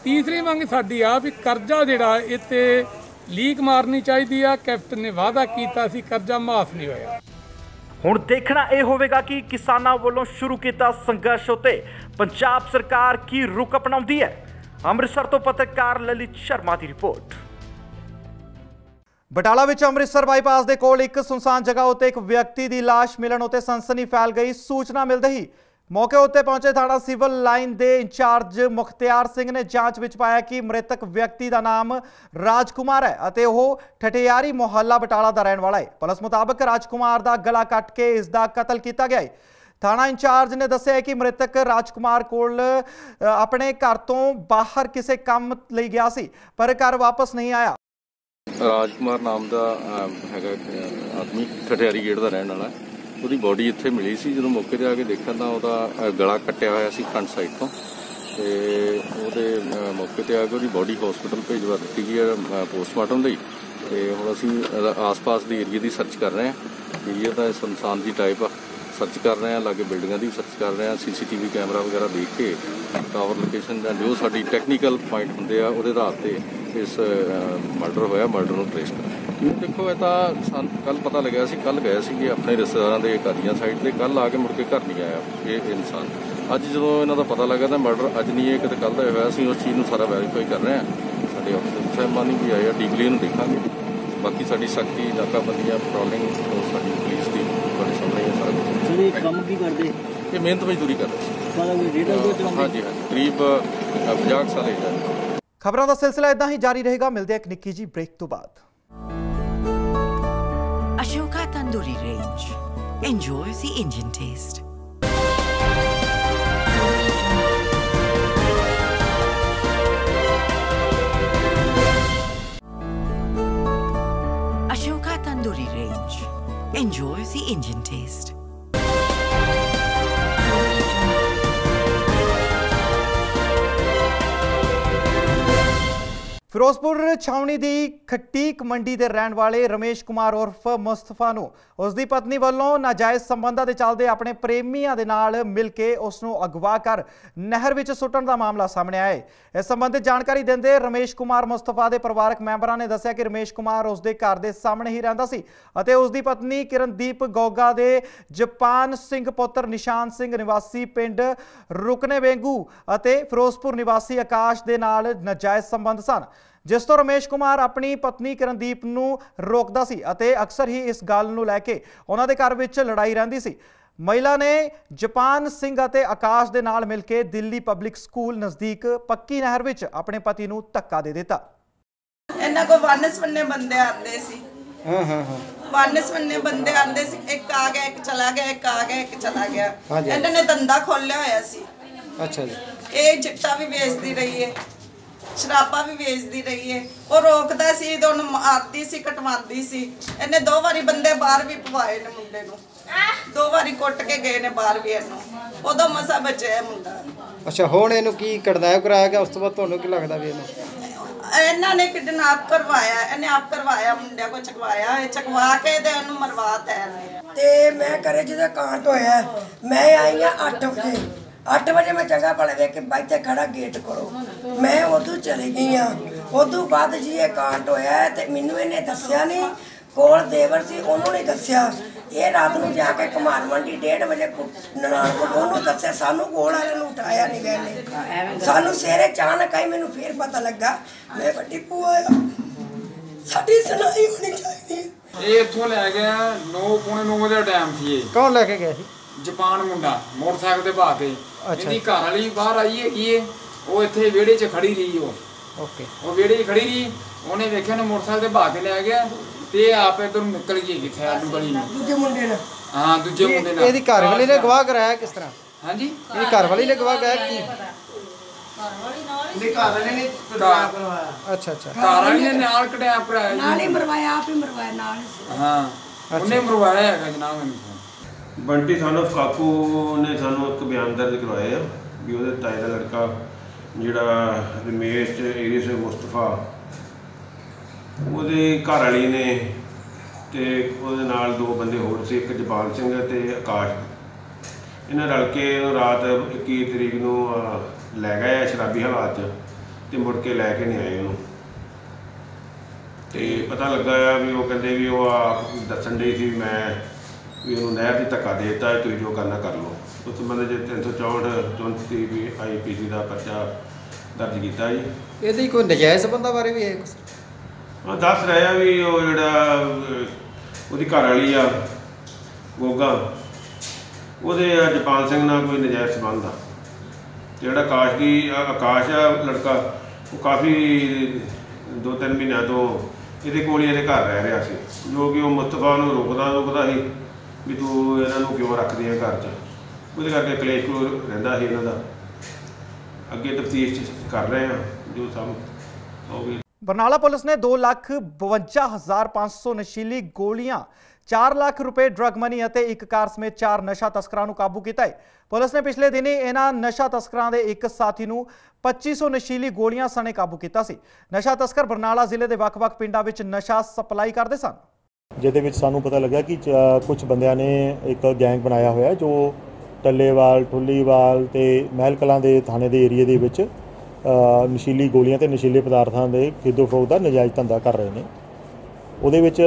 ਤੀਸਰੀ ਮੰਗ ਸਾਡੀ ਆ ਵੀ ਕਰਜ਼ਾ ਜਿਹੜਾ ਇਹ 'ਤੇ ਲੀਕ ਮਾਰਨੀ ਚਾਹੀਦੀ ਆ। ਕੈਪਟਨ ਨੇ ਵਾਅਦਾ ਕੀਤਾ ਸੀ, ਕਰਜ਼ਾ ਮਾਫ ਨਹੀਂ ਹੋਇਆ। ਹੁਣ ਦੇਖਣਾ ਇਹ ਹੋਵੇਗਾ ਕਿ ਕਿਸਾਨਾਂ ਵੱਲੋਂ ਸ਼ੁਰੂ ਕੀਤਾ ਸੰਘਰਸ਼ ਉੱਤੇ ਪੰਜਾਬ ਸਰਕਾਰ ਕੀ ਰੁਖ ਅਪਣਾਉਂਦੀ ਹੈ। ਅੰਮ੍ਰਿਤਸਰ ਤੋਂ ਪੱਤਰਕਾਰ ਲਲਿਤ ਸ਼ਰਮਾ ਦੀ ਰਿਪੋਰਟ। ਬਟਾਲਾ ਵਿੱਚ ਅੰਮ੍ਰਿਤਸਰ ਬਾਈਪਾਸ ਦੇ ਕੋਲ ਇੱਕ ਸੁਨਸਾਨ ਜਗ੍ਹਾ ਉੱਤੇ ਇੱਕ ਵਿਅਕਤੀ ਦੀ ਲਾਸ਼ ਮਿਲਣ ਉੱਤੇ ਸਨਸਨੀ ਫੈਲ ਗਈ। ਸੂਚਨਾ ਮਿਲਦੇ ਹੀ ਮੌਕੇ ਉੱਤੇ ਪਹੁੰਚੇ ਥਾਣਾ ਸਿਵਲ ਲਾਈਨ ਦੇ ਇੰਚਾਰਜ ਮੁਖਤਿਆਰ ਸਿੰਘ ਨੇ ਜਾਂਚ ਵਿੱਚ ਪਾਇਆ ਕਿ ਮ੍ਰਿਤਕ ਵਿਅਕਤੀ ਦਾ ਨਾਮ ਰਾਜਕੁਮਾਰ ਹੈ ਅਤੇ ਉਹ ਠਠਿਆਰੀ ਮੁਹੱਲਾ ਬਟਾਲਾ ਦਾ ਰਹਿਣ ਵਾਲਾ ਹੈ। ਪੁਲਿਸ ਮੁਤਾਬਕ ਰਾਜਕੁਮਾਰ ਦਾ ਗਲਾ ਕੱਟ ਕੇ ਇਸ ਦਾ ਕਤਲ ਕੀਤਾ ਗਿਆ ਹੈ। ਥਾਣਾ ਇੰਚਾਰਜ ਨੇ ਦੱਸਿਆ ਕਿ ਮ੍ਰਿਤਕ ਰਾਜਕੁਮਾਰ ਕੋਲ ਆਪਣੇ ਘਰ ਤੋਂ ਬਾਹਰ ਕਿਸੇ ਕੰਮ ਲਈ ਗਿਆ ਸੀ ਪਰ ਘਰ ਵਾਪਸ ਨਹੀਂ ਆਇਆ। ਰਾਜਕੁਮਾਰ ਨਾਮ ਦਾ ਹੈਗਾ ਆਦਮੀ ਠਠਿਆਰੀ ਗੇਟ ਦਾ ਰਹਿਣ ਵਾਲਾ। ਉਹਦੀ ਬੋਡੀ ਇੱਥੇ ਮਿਲੀ ਸੀ। ਜਦੋਂ ਮੌਕੇ 'ਤੇ ਆ ਕੇ ਦੇਖਣ ਤਾਂ ਉਹਦਾ ਗਲਾ ਕੱਟਿਆ ਹੋਇਆ ਸੀ ਫਰੰਟ ਸਾਈਡ ਤੋਂ, ਤੇ ਉਹਦੇ ਮੌਕੇ 'ਤੇ ਆ ਕੇ ਉਹਦੀ ਬੋਡੀ ਹਸਪੀਟਲ ਭੇਜਵਾ ਦਿੱਤੀ ਗਈ ਹੈ ਪੋਸਟਮਾਰਟਮ ਲਈ। ਤੇ ਹੁਣ ਅਸੀਂ ਆਸ-ਪਾਸ ਦੇ ਏਰੀਏ ਦੀ ਸਰਚ ਕਰ ਰਹੇ ਹਾਂ। ਏਰੀਆ ਤਾਂ ਸੁਨਸਾਨ ਦੀ ਟਾਈਪ ਆ, ਸਰਚ ਕਰ ਰਹੇ ਹਾਂ। ਲਾਗੇ ਬਿਲਡਿੰਗਾਂ ਦੀ ਸਰਚ ਕਰ ਰਹੇ ਹਾਂ। CCTV ਕੈਮਰਾ ਵਗੈਰਾ ਦੇਖ ਕੇ ਟਾਵਰ ਲੋਕੇਸ਼ਨ ਦਾ ਜੋ ਸਾਡੀ ਟੈਕਨੀਕਲ ਪੁਆਇੰਟ ਹੁੰਦੇ ਆ ਉਹਦੇ ਆਧਾਰ 'ਤੇ ਇਸ ਮਰਡਰ ਹੋਇਆ, ਮਰਡਰ ਨੂੰ ਟ੍ਰੇਸ ਕਰਾਂਗੇ। ਦੇਖੋ, ਇਹ ਤਾਂ ਸਾਨੂੰ ਕੱਲ੍ਹ ਪਤਾ ਲੱਗਿਆ ਸੀ। ਕੱਲ੍ਹ ਗਏ ਸੀਗੇ ਆਪਣੇ ਰਿਸ਼ਤੇਦਾਰਾਂ ਦੇ ਕਾਦੀਆਂ ਸਾਈਡ 'ਤੇ। ਕੱਲ੍ਹ ਆ ਕੇ ਮੁੜ ਕੇ ਘਰ ਨਹੀਂ ਆਇਆ ਇਹ ਇਨਸਾਨ। ਅੱਜ ਜਦੋਂ ਇਹਨਾਂ ਦਾ ਪਤਾ ਲੱਗਾ ਤਾਂ ਮਰਡਰ ਅੱਜ ਨਹੀਂ, ਇਹ ਕਿਤੇ ਕੱਲ੍ਹ ਦਾ ਹੋਇਆ। ਅਸੀਂ ਉਸ ਚੀਜ਼ ਨੂੰ ਸਾਰਾ ਵੈਰੀਫਾਈ ਕਰ ਰਹੇ ਹਾਂ। ਸਾਡੇ ਅਫਸਰ ਸਾਹਿਬਾਨ ਵੀ ਆਏ ਆ, ਡੀਪਲੀ ਇਹਨੂੰ ਦੇਖਾਂਗੇ। ਬਾਕੀ ਸਾਡੀ ਸਖਤੀ, ਨਾਕਾਬੰਦੀਆਂ, ਪੈਟਰੋਲਿੰਗ ਸਾਡੀ ਪੁਲਿਸ ਦੀ ਤੁਹਾਡੇ ਸਾਹਮਣੇ ਹੈ ਸਾਰਾ ਕੁਝ। ਸਰ, ਇਹ ਕੰਮ ਕੀ ਕਰਦੇ? ਇਹ ਮਿਹਨਤ ਮਜ਼ਦੂਰੀ ਕਰਦੇ। ਹਾਂਜੀ, ਕਰੀਬ 50 ਸਾਲ ਏਜ ਹੈ। ਖਬਰਾਂ ਦਾ ਸਿਲਸਿਲਾ ਇਦਾਂ ਹੀ ਜਾਰੀ ਰਹੇਗਾ। ਮਿਲਦੇ ਆ ਇੱਕ ਨਿੱਕੀ ਜੀ ਬ੍ਰੇਕ ਤੋਂ ਬਾਅਦ। Ashoka Tandoori Range. Enjoy the Indian taste. Ashoka Tandoori Range. Enjoy the Indian taste. Firozpur ਛਾਉਣੀ ਦੀ ਖੱਟੀਕ ਮੰਡੀ ਦੇ ਰਹਿਣ ਵਾਲੇ ਰਮੇਸ਼ ਕੁਮਾਰ ਉਰਫ ਮੁਸਤਫਾ ਨੂੰ ਉਸ ਦੀ ਪਤਨੀ ਵੱਲੋਂ ਨਾਜਾਇਜ਼ ਸੰਬੰਧਾਂ ਦੇ ਚੱਲਦੇ ਆਪਣੇ ਪ੍ਰੇਮੀਆਂ ਦੇ ਨਾਲ ਮਿਲ ਕੇ ਉਸ ਨੂੰ ਅਗਵਾ ਕਰ ਨਹਿਰ ਵਿੱਚ ਸੁੱਟਣ ਦਾ ਮਾਮਲਾ ਸਾਹਮਣੇ ਆਇਆ ਹੈ। ਇਸ ਸੰਬੰਧੀ ਜਾਣਕਾਰੀ ਦਿੰਦੇ ਰਮੇਸ਼ ਕੁਮਾਰ ਮੁਸਤਫਾ ਦੇ ਪਰਿਵਾਰਕ ਮੈਂਬਰਾਂ ਨੇ ਦੱਸਿਆ ਕਿ ਰਮੇਸ਼ ਕੁਮਾਰ ਉਸ ਦੇ ਘਰ ਦੇ ਸਾਹਮਣੇ ਹੀ ਰਹਿੰਦਾ ਸੀ ਅਤੇ ਉਸ ਦੀ ਪਤਨੀ ਕਿਰਨਦੀਪ ਗੋਗਾ ਦੇ ਜਪਾਨ ਸਿੰਘ ਪੁੱਤਰ ਨਿਸ਼ਾਨ ਸਿੰਘ ਨਿਵਾਸੀ ਪਿੰਡ ਰੁਕਨੇ ਵੇਂਗੂ ਅਤੇ ਫਿਰੋਜ਼ਪੁਰ ਨਿਵਾਸੀ ਆਕਾਸ਼ ਦੇ ਨਾਲ ਨਾਜਾਇਜ਼ ਸੰਬੰਧ ਸਨ, ਜਿਸ ਤੋਂ ਰਮੇਸ਼ ਕੁਮਾਰ ਆਪਣੀ ਪਤਨੀ ਕਿਰਨਦੀਪ ਨੂੰ ਰੋਕਦਾ ਸੀ ਅਤੇ ਅਕਸਰ ਹੀ ਇਸ ਗੱਲ ਨੂੰ ਲੈ ਕੇ ਉਹਨਾਂ ਦੇ ਘਰ ਵਿੱਚ ਲੜਾਈ ਰਹਿੰਦੀ ਸੀ। ਮਹਿਲਾ ਨੇ ਜਪਾਨ ਸਿੰਘ ਅਤੇ ਆਕਾਸ਼ ਦੇ ਨਾਲ ਮਿਲ ਕੇ ਦਿੱਲੀ ਪਬਲਿਕ ਸਕੂਲ ਨਜ਼ਦੀਕ ਪੱਕੀ ਨਹਿਰ ਵਿੱਚ ਆਪਣੇ ਪਤੀ ਨੂੰ ਧੱਕਾ ਦੇ ਦਿੱਤਾ। ਇਹਨਾਂ ਕੋ ਵਨਸਵੰਨੇ ਬੰਦੇ ਆਉਂਦੇ ਸੀ। ਵਨਸਵੰਨੇ ਬੰਦੇ ਆਉਂਦੇ ਸੀ। ਇੱਕ ਆ ਗਿਆ, ਇੱਕ ਚਲਾ ਗਿਆ, ਇੱਕ ਆ ਗਿਆ, ਇੱਕ ਚਲਾ ਗਿਆ। ਇਹਨਾਂ ਨੇ ਧੰਦਾ ਖੋਲਿਆ ਹੋਇਆ ਸੀ। ਅੱਛਾ ਜੀ। ਇਹ ਚਿੱਟਾ ਵੀ ਵੇਚਦੀ ਰਹੀ ਹੈ, ਸ਼ਰਾਬਾਂ ਵੀ ਵੇਚਦੀ ਰਹੀ ਹੈ। ਉਹ ਰੋਕਦਾ ਸੀ ਤੇ ਉਹਨੂੰ ਮਾਰਦੀ ਸੀ, ਕਟਵਾਉਂਦੀ ਸੀ। ਇਹਨੇ 2 ਵਾਰੀ ਬੰਦੇ ਬਾਹਰ ਵੀ ਪਵਾਏ ਨੇ ਮੁੰਡੇ ਨੂੰ। 2 ਵਾਰੀ ਕੁੱਟ ਕੇ ਗਏ ਨੇ ਬਾਹਰ ਵੀ ਇਹਨੂੰ। ਉਦੋਂ ਮਸਾ ਬਚਿਆ ਮੁੰਡਾ। ਅੱਛਾ, ਹੁਣ ਇਹਨੂੰ ਕੀ ਕਿਡਨੈਪ ਕਰਾਇਆ ਗਿਆ? ਉਸ ਤੋਂ ਬਾਅਦ ਤੁਹਾਨੂੰ ਕੀ ਲੱਗਦਾ ਵੀ ਇਹਨਾਂ ਨੇ ਕਿਡਨੈਪ ਕਰਵਾਇਆ? ਇਹਨੇ ਆਪ ਕਰਵਾਇਆ, ਮੁੰਡਿਆਂ ਕੋ ਚਕਵਾਇਆ, ਚਕਵਾ ਕੇ ਤੇ ਉਹਨੂੰ ਮਰਵਾਤਾ। ਤੇ ਮੈਂ ਘਰੇ ਜਦੋਂ ਕਾਂਟ ਹੋਇਆ ਮੈਂ ਆਈ ਆ 8 ਵਜੇ। 8 ਵਜੇ ਮੈਂ ਜਗ੍ਹਾ ਭਲੇ ਵੇਖ ਕੇ ਬਾਈ ਤੇ ਖੜਾ ਗੇਟ ਕਰੋ। ਮੈਂ ਉਦੋਂ ਚਲੀ ਗਈ ਆ। ਉਦੋਂ ਬਾਅਦ ਜੀ ਇਹ ਕਾਂਟ ਹੋਇਆ ਤੇ ਮੈਨੂੰ ਇਹਨੇ ਦੱਸਿਆ ਨਹੀਂ। ਕੋਲ ਦੇਵਰ ਸੀ, ਉਹਨੂੰ ਨਹੀਂ ਦੱਸਿਆ। ਇਹ ਰਾਤ ਨੂੰ ਜਾ ਕੇ ਕੁਮਾਰ ਮੰਡੀ 1:30 ਵਜੇ ਨਨਾਣ ਕੋਲ ਉਹਨੂੰ ਦੱਸਿਆ। ਸਾਨੂੰ ਕੋਲ ਵਾਲਿਆਂ ਨੂੰ ਉਠਾਇਆ ਨਹੀਂ ਗਏ ਨੇ। ਸਾਨੂੰ ਸਵੇਰੇ ਅਚਾਨਕ ਆਈ, ਮੈਨੂੰ ਫੇਰ ਪਤਾ ਲੱਗਾ ਮੈਂ ਵੱਡੀ ਭੂਆ ਆ। ਸਾਡੀ ਸੁਣਾਈ ਹੋਣੀ ਚਾਹੀਦੀ। ਇਹ ਇੱਥੋਂ ਲੈ ਗਿਆ 9:45 ਵਜੇ ਟਾਈਮ ਸੀ। ਕੌਣ ਲੈ ਕੇ ਗਿਆ ਸੀ? ਜਪਾਨ ਮੁੰਡਾ ਮੋਟਰਸਾਈਕਲ ਤੇ ਬਾ ਕੇ। ਇਹਦੀ ਘਰ ਵਾਲੀ ਬਾਹਰ ਆਈ ਹੈਗੀ। ਉਹ ਇੱਥੇ ਵਿਹੜੇ 'ਚ ਖੜੀ ਰਹੀ। ਉਹ ਵਿਹੜੇ 'ਚ ਖੜੀ ਰਹੀ। ਉਹਨੇ ਵੇਖਿਆ ਨੂੰ ਮੋਟਰਸਾਈਕਲ ਤੇ ਬਾ ਕੇ ਲੈ ਗਿਆ ਤੇ ਆਪ ਇੱਧਰ ਨੂੰ ਨਿਕਲ ਗਈ ਕਿੱਥੇ ਆਲੂ ਗਲੀ ਨੂੰ। ਦੂਜੇ ਮੁੰਡੇ ਨਾਲ हाँ दूजे मुंडे नाल ਇਹਦੀ ਘਰ ਵਾਲੀ ਨੇ ਗਵਾਹ ਕਰਾਇਆ ਕਿਸ ਤਰ੍ਹਾਂ? ਹਾਂਜੀ ਇਹਦੀ ਘਰ ਵਾਲੀ ਨੇ ਗਵਾਹ ਕਰਾਇਆ ਕੀ? अच्छा अच्छा ਘਰ ਵਾਲੀ ਨੇ ਨਾਲ ਕਢਿਆ ਭਰਾ ਨਾਲ ਹੀ ਮਰਵਾਇਆ, ਆਪ ਹੀ ਮਰਵਾਇਆ ਨਾਲ। ਹਾਂ ਉਹਨੇ ਮਰਵਾਇਆ ਹੈਗਾ ਜਨਾਬ ਮੈਨੂੰ। ਬੰਟੀ ਸਾਨੂੰ ਕਾਕੂ ਨੇ ਸਾਨੂੰ ਇੱਕ ਬਿਆਨ ਦਰਜ ਕਰਵਾਇਆ ਵੀ ਉਹਦੇ ਤਾਏ ਦਾ ਲੜਕਾ ਜਿਹੜਾ ਰਮੇਸ਼ ਏਰੀਸ ਮੁਸਤਫਾ ਉਹਦੇ ਘਰ ਵਾਲੀ ਨੇ ਤੇ ਉਹਦੇ ਨਾਲ ਦੋ ਬੰਦੇ ਹੋਰ ਸੀ, ਇੱਕ ਜਪਾਲ ਸਿੰਘ ਤੇ ਆਕਾਸ਼। ਇਹਨਾਂ ਰਲ ਕੇ ਰਾਤ 21 ਤਰੀਕ ਨੂੰ ਲੈ ਗਏ ਸ਼ਰਾਬੀ ਹਾਲਾਤ 'ਚ ਤੇ ਮੁੜ ਕੇ ਲੈ ਕੇ ਨਹੀਂ ਆਏ ਉਹਨੂੰ। ਤੇ ਪਤਾ ਲੱਗਾ ਆ ਵੀ ਉਹ ਕਹਿੰਦੇ ਵੀ ਉਹ ਆਪ ਦੱਸਣ ਡਈ ਸੀ ਮੈਂ ਵੀ ਉਹਨੂੰ ਨਹਿਰ 'ਚ ਧੱਕਾ ਦੇ ਦਿੱਤਾ, ਤੁਸੀਂ ਜੋ ਕਰਨਾ ਕਰ ਲਓ। ਉਸ ਸੰਬੰਧ 'ਚ 364 ਵੀ IPC ਦਾ ਪਰਚਾ ਦਰਜ ਕੀਤਾ ਜੀ। ਇਹਦੀ ਕੋਈ ਨਜਾਇਜ਼ ਸਬੰਧਾਂ ਬਾਰੇ ਵੀ ਹੈ ਕੁਛ? ਹਾਂ ਦੱਸ ਰਿਹਾ ਵੀ ਉਹ ਜਿਹੜਾ ਉਹਦੀ ਘਰ ਵਾਲੀ ਆ ਗੋਗਾ, ਉਹਦੇ ਜਪਾਲ ਸਿੰਘ ਨਾਲ ਕੋਈ ਨਜਾਇਜ਼ ਸੰਬੰਧ ਆ। ਜਿਹੜਾ ਆਕਾਸ਼ ਆ ਲੜਕਾ, ਉਹ ਕਾਫੀ 2-3 ਮਹੀਨਿਆਂ ਤੋਂ ਇਹਦੇ ਕੋਲ ਹੀ ਇਹਦੇ ਘਰ ਰਹਿ ਰਿਹਾ ਸੀ, ਜੋ ਕਿ ਉਹ ਮੁਸਤਫਾ ਨੂੰ ਰੋਕਦਾ ਸੀ ਵੀ ਤੂੰ ਇਹਨਾਂ ਨੂੰ ਕਿਉਂ ਰੱਖਦੀ ਹੈ ਘਰ 'ਚ। ਉਹਦੇ ਕਰਕੇ ਕਲੇਸ਼ ਕੋਲ ਰਹਿੰਦਾ ਸੀ ਇਹਨਾਂ ਦਾ। ਅੱਗੇ ਤਫਤੀਸ਼ ਕਰ ਰਹੇ ਹਾਂ ਜੋ ਸਭ ਹੋਊਗੀ। ਬਰਨਾਲਾ ਪੁਲਿਸ ਨੇ 2,52,500 ਨਸ਼ੀਲੀ ਗੋਲੀਆਂ, 4 ਲੱਖ रुपए ड्रग मनी ਅਤੇ ਇੱਕ ਕਾਰ ਸਮੇਤ 4 ਨਸ਼ਾ ਤਸਕਰਾਂ ਨੂੰ ਕਾਬੂ ਕੀਤਾ ਹੈ। ਪੁਲਿਸ ਨੇ ਪਿਛਲੇ ਦਿਨੀ ਇਹਨਾਂ ਨਸ਼ਾ ਤਸਕਰਾਂ ਦੇ ਇੱਕ ਸਾਥੀ ਨੂੰ 2500 ਨਸ਼ੀਲੀ ਗੋਲੀਆਂ ਸਣੇ ਕਾਬੂ ਕੀਤਾ ਸੀ। ਨਸ਼ਾ ਤਸਕਰ ਬਰਨਾਲਾ ਜ਼ਿਲ੍ਹੇ ਦੇ ਵੱਖ-ਵੱਖ ਪਿੰਡਾਂ ਵਿੱਚ ਨਸ਼ਾ ਸਪਲਾਈ ਕਰਦੇ ਸਨ, ਜਿਹਦੇ ਵਿੱਚ ਸਾਨੂੰ ਪਤਾ ਲੱਗਾ ਕਿ ਕੁਝ ਬੰਦਿਆਂ ਨੇ ਇੱਕ ਗੈਂਗ ਬਣਾਇਆ ਹੋਇਆ ਜੋ ਟੱਲੇਵਾਲ, ਠੁੱਲੀਵਾਲ ਤੇ ਮਹਿਲ ਕਲਾਂ ਦੇ ਥਾਣੇ ਦੇ ਏਰੀਏ ਦੇ ਵਿੱਚ ਨਸ਼ੀਲੀ ਗੋਲੀਆਂ ਤੇ ਨਸ਼ੀਲੇ ਪਦਾਰਥਾਂ ਦੇ ਖਰੀਦੋ ਫਰੋਖਤ ਦਾ ਨਜਾਇਜ਼ ਧੰਦਾ ਕਰ ਰਹੇ ਨੇ। ਉਹਦੇ ਵਿੱਚ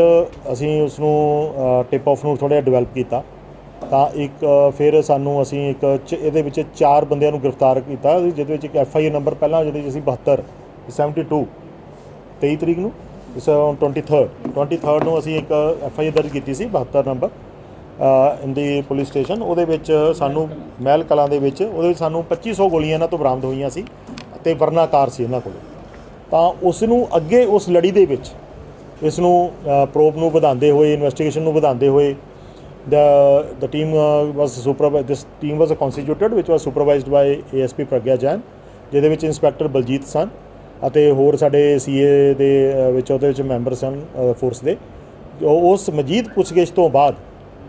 ਅਸੀਂ ਉਸ ਨੂੰ ਟਿਪ ਆਫ ਨੂੰ ਥੋੜ੍ਹਾ ਡਿਵੈਲਪ ਕੀਤਾ ਤਾਂ ਇੱਕ ਫਿਰ ਸਾਨੂੰ ਅਸੀਂ ਇਹਦੇ ਵਿੱਚ 4 ਬੰਦਿਆਂ ਨੂੰ ਗ੍ਰਿਫਤਾਰ ਕੀਤਾ, ਜਿਹਦੇ ਵਿੱਚ ਇੱਕ FIR ਨੰਬਰ ਪਹਿਲਾਂ ਜਿਹਦੇ ਵਿੱਚ ਅਸੀਂ 72 23 ਤਰੀਕ ਨੂੰ 23 ਨੂੰ ਅਸੀਂ ਇੱਕ FIR ਦਰਜ ਕੀਤੀ ਸੀ 72 ਨੰਬਰ ਇੰਦੀ ਪੁਲਿਸ ਸਟੇਸ਼ਨ। ਉਹਦੇ ਵਿੱਚ ਸਾਨੂੰ ਮਹਿਲ ਕਲਾਂ ਦੇ ਵਿੱਚ ਉਹਦੇ ਵਿੱਚ ਸਾਨੂੰ 2500 ਗੋਲੀਆਂ ਇਹਨਾਂ ਤੋਂ ਬਰਾਮਦ ਹੋਈਆਂ ਸੀ ਅਤੇ ਵਰਨਾਕਾਰ ਸੀ ਇਹਨਾਂ ਕੋਲ। ਤਾਂ ਉਸ ਨੂੰ ਅੱਗੇ ਉਸ ਲੜੀ ਦੇ ਵਿੱਚ ਇਸ ਨੂੰ ਪ੍ਰੋਬ ਨੂੰ ਵਧਾਉਂਦੇ ਹੋਏ, ਇਨਵੈਸਟੀਗੇਸ਼ਨ ਨੂੰ ਵਧਾਉਂਦੇ ਹੋਏ the team this team was constituted which was supervised by ASP Pragya Jain, ਜਿਹਦੇ ਵਿੱਚ ਇੰਸਪੈਕਟਰ ਬਲਜੀਤ ਸਨ ਅਤੇ ਹੋਰ ਸਾਡੇ CA ਦੇ ਵਿੱਚ ਉਹਦੇ ਵਿੱਚ ਮੈਂਬਰ ਸਨ ਫੋਰਸ ਦੇ। ਉਸ ਮਜੀਦ ਪੁੱਛਗਿੱਛ ਤੋਂ ਬਾਅਦ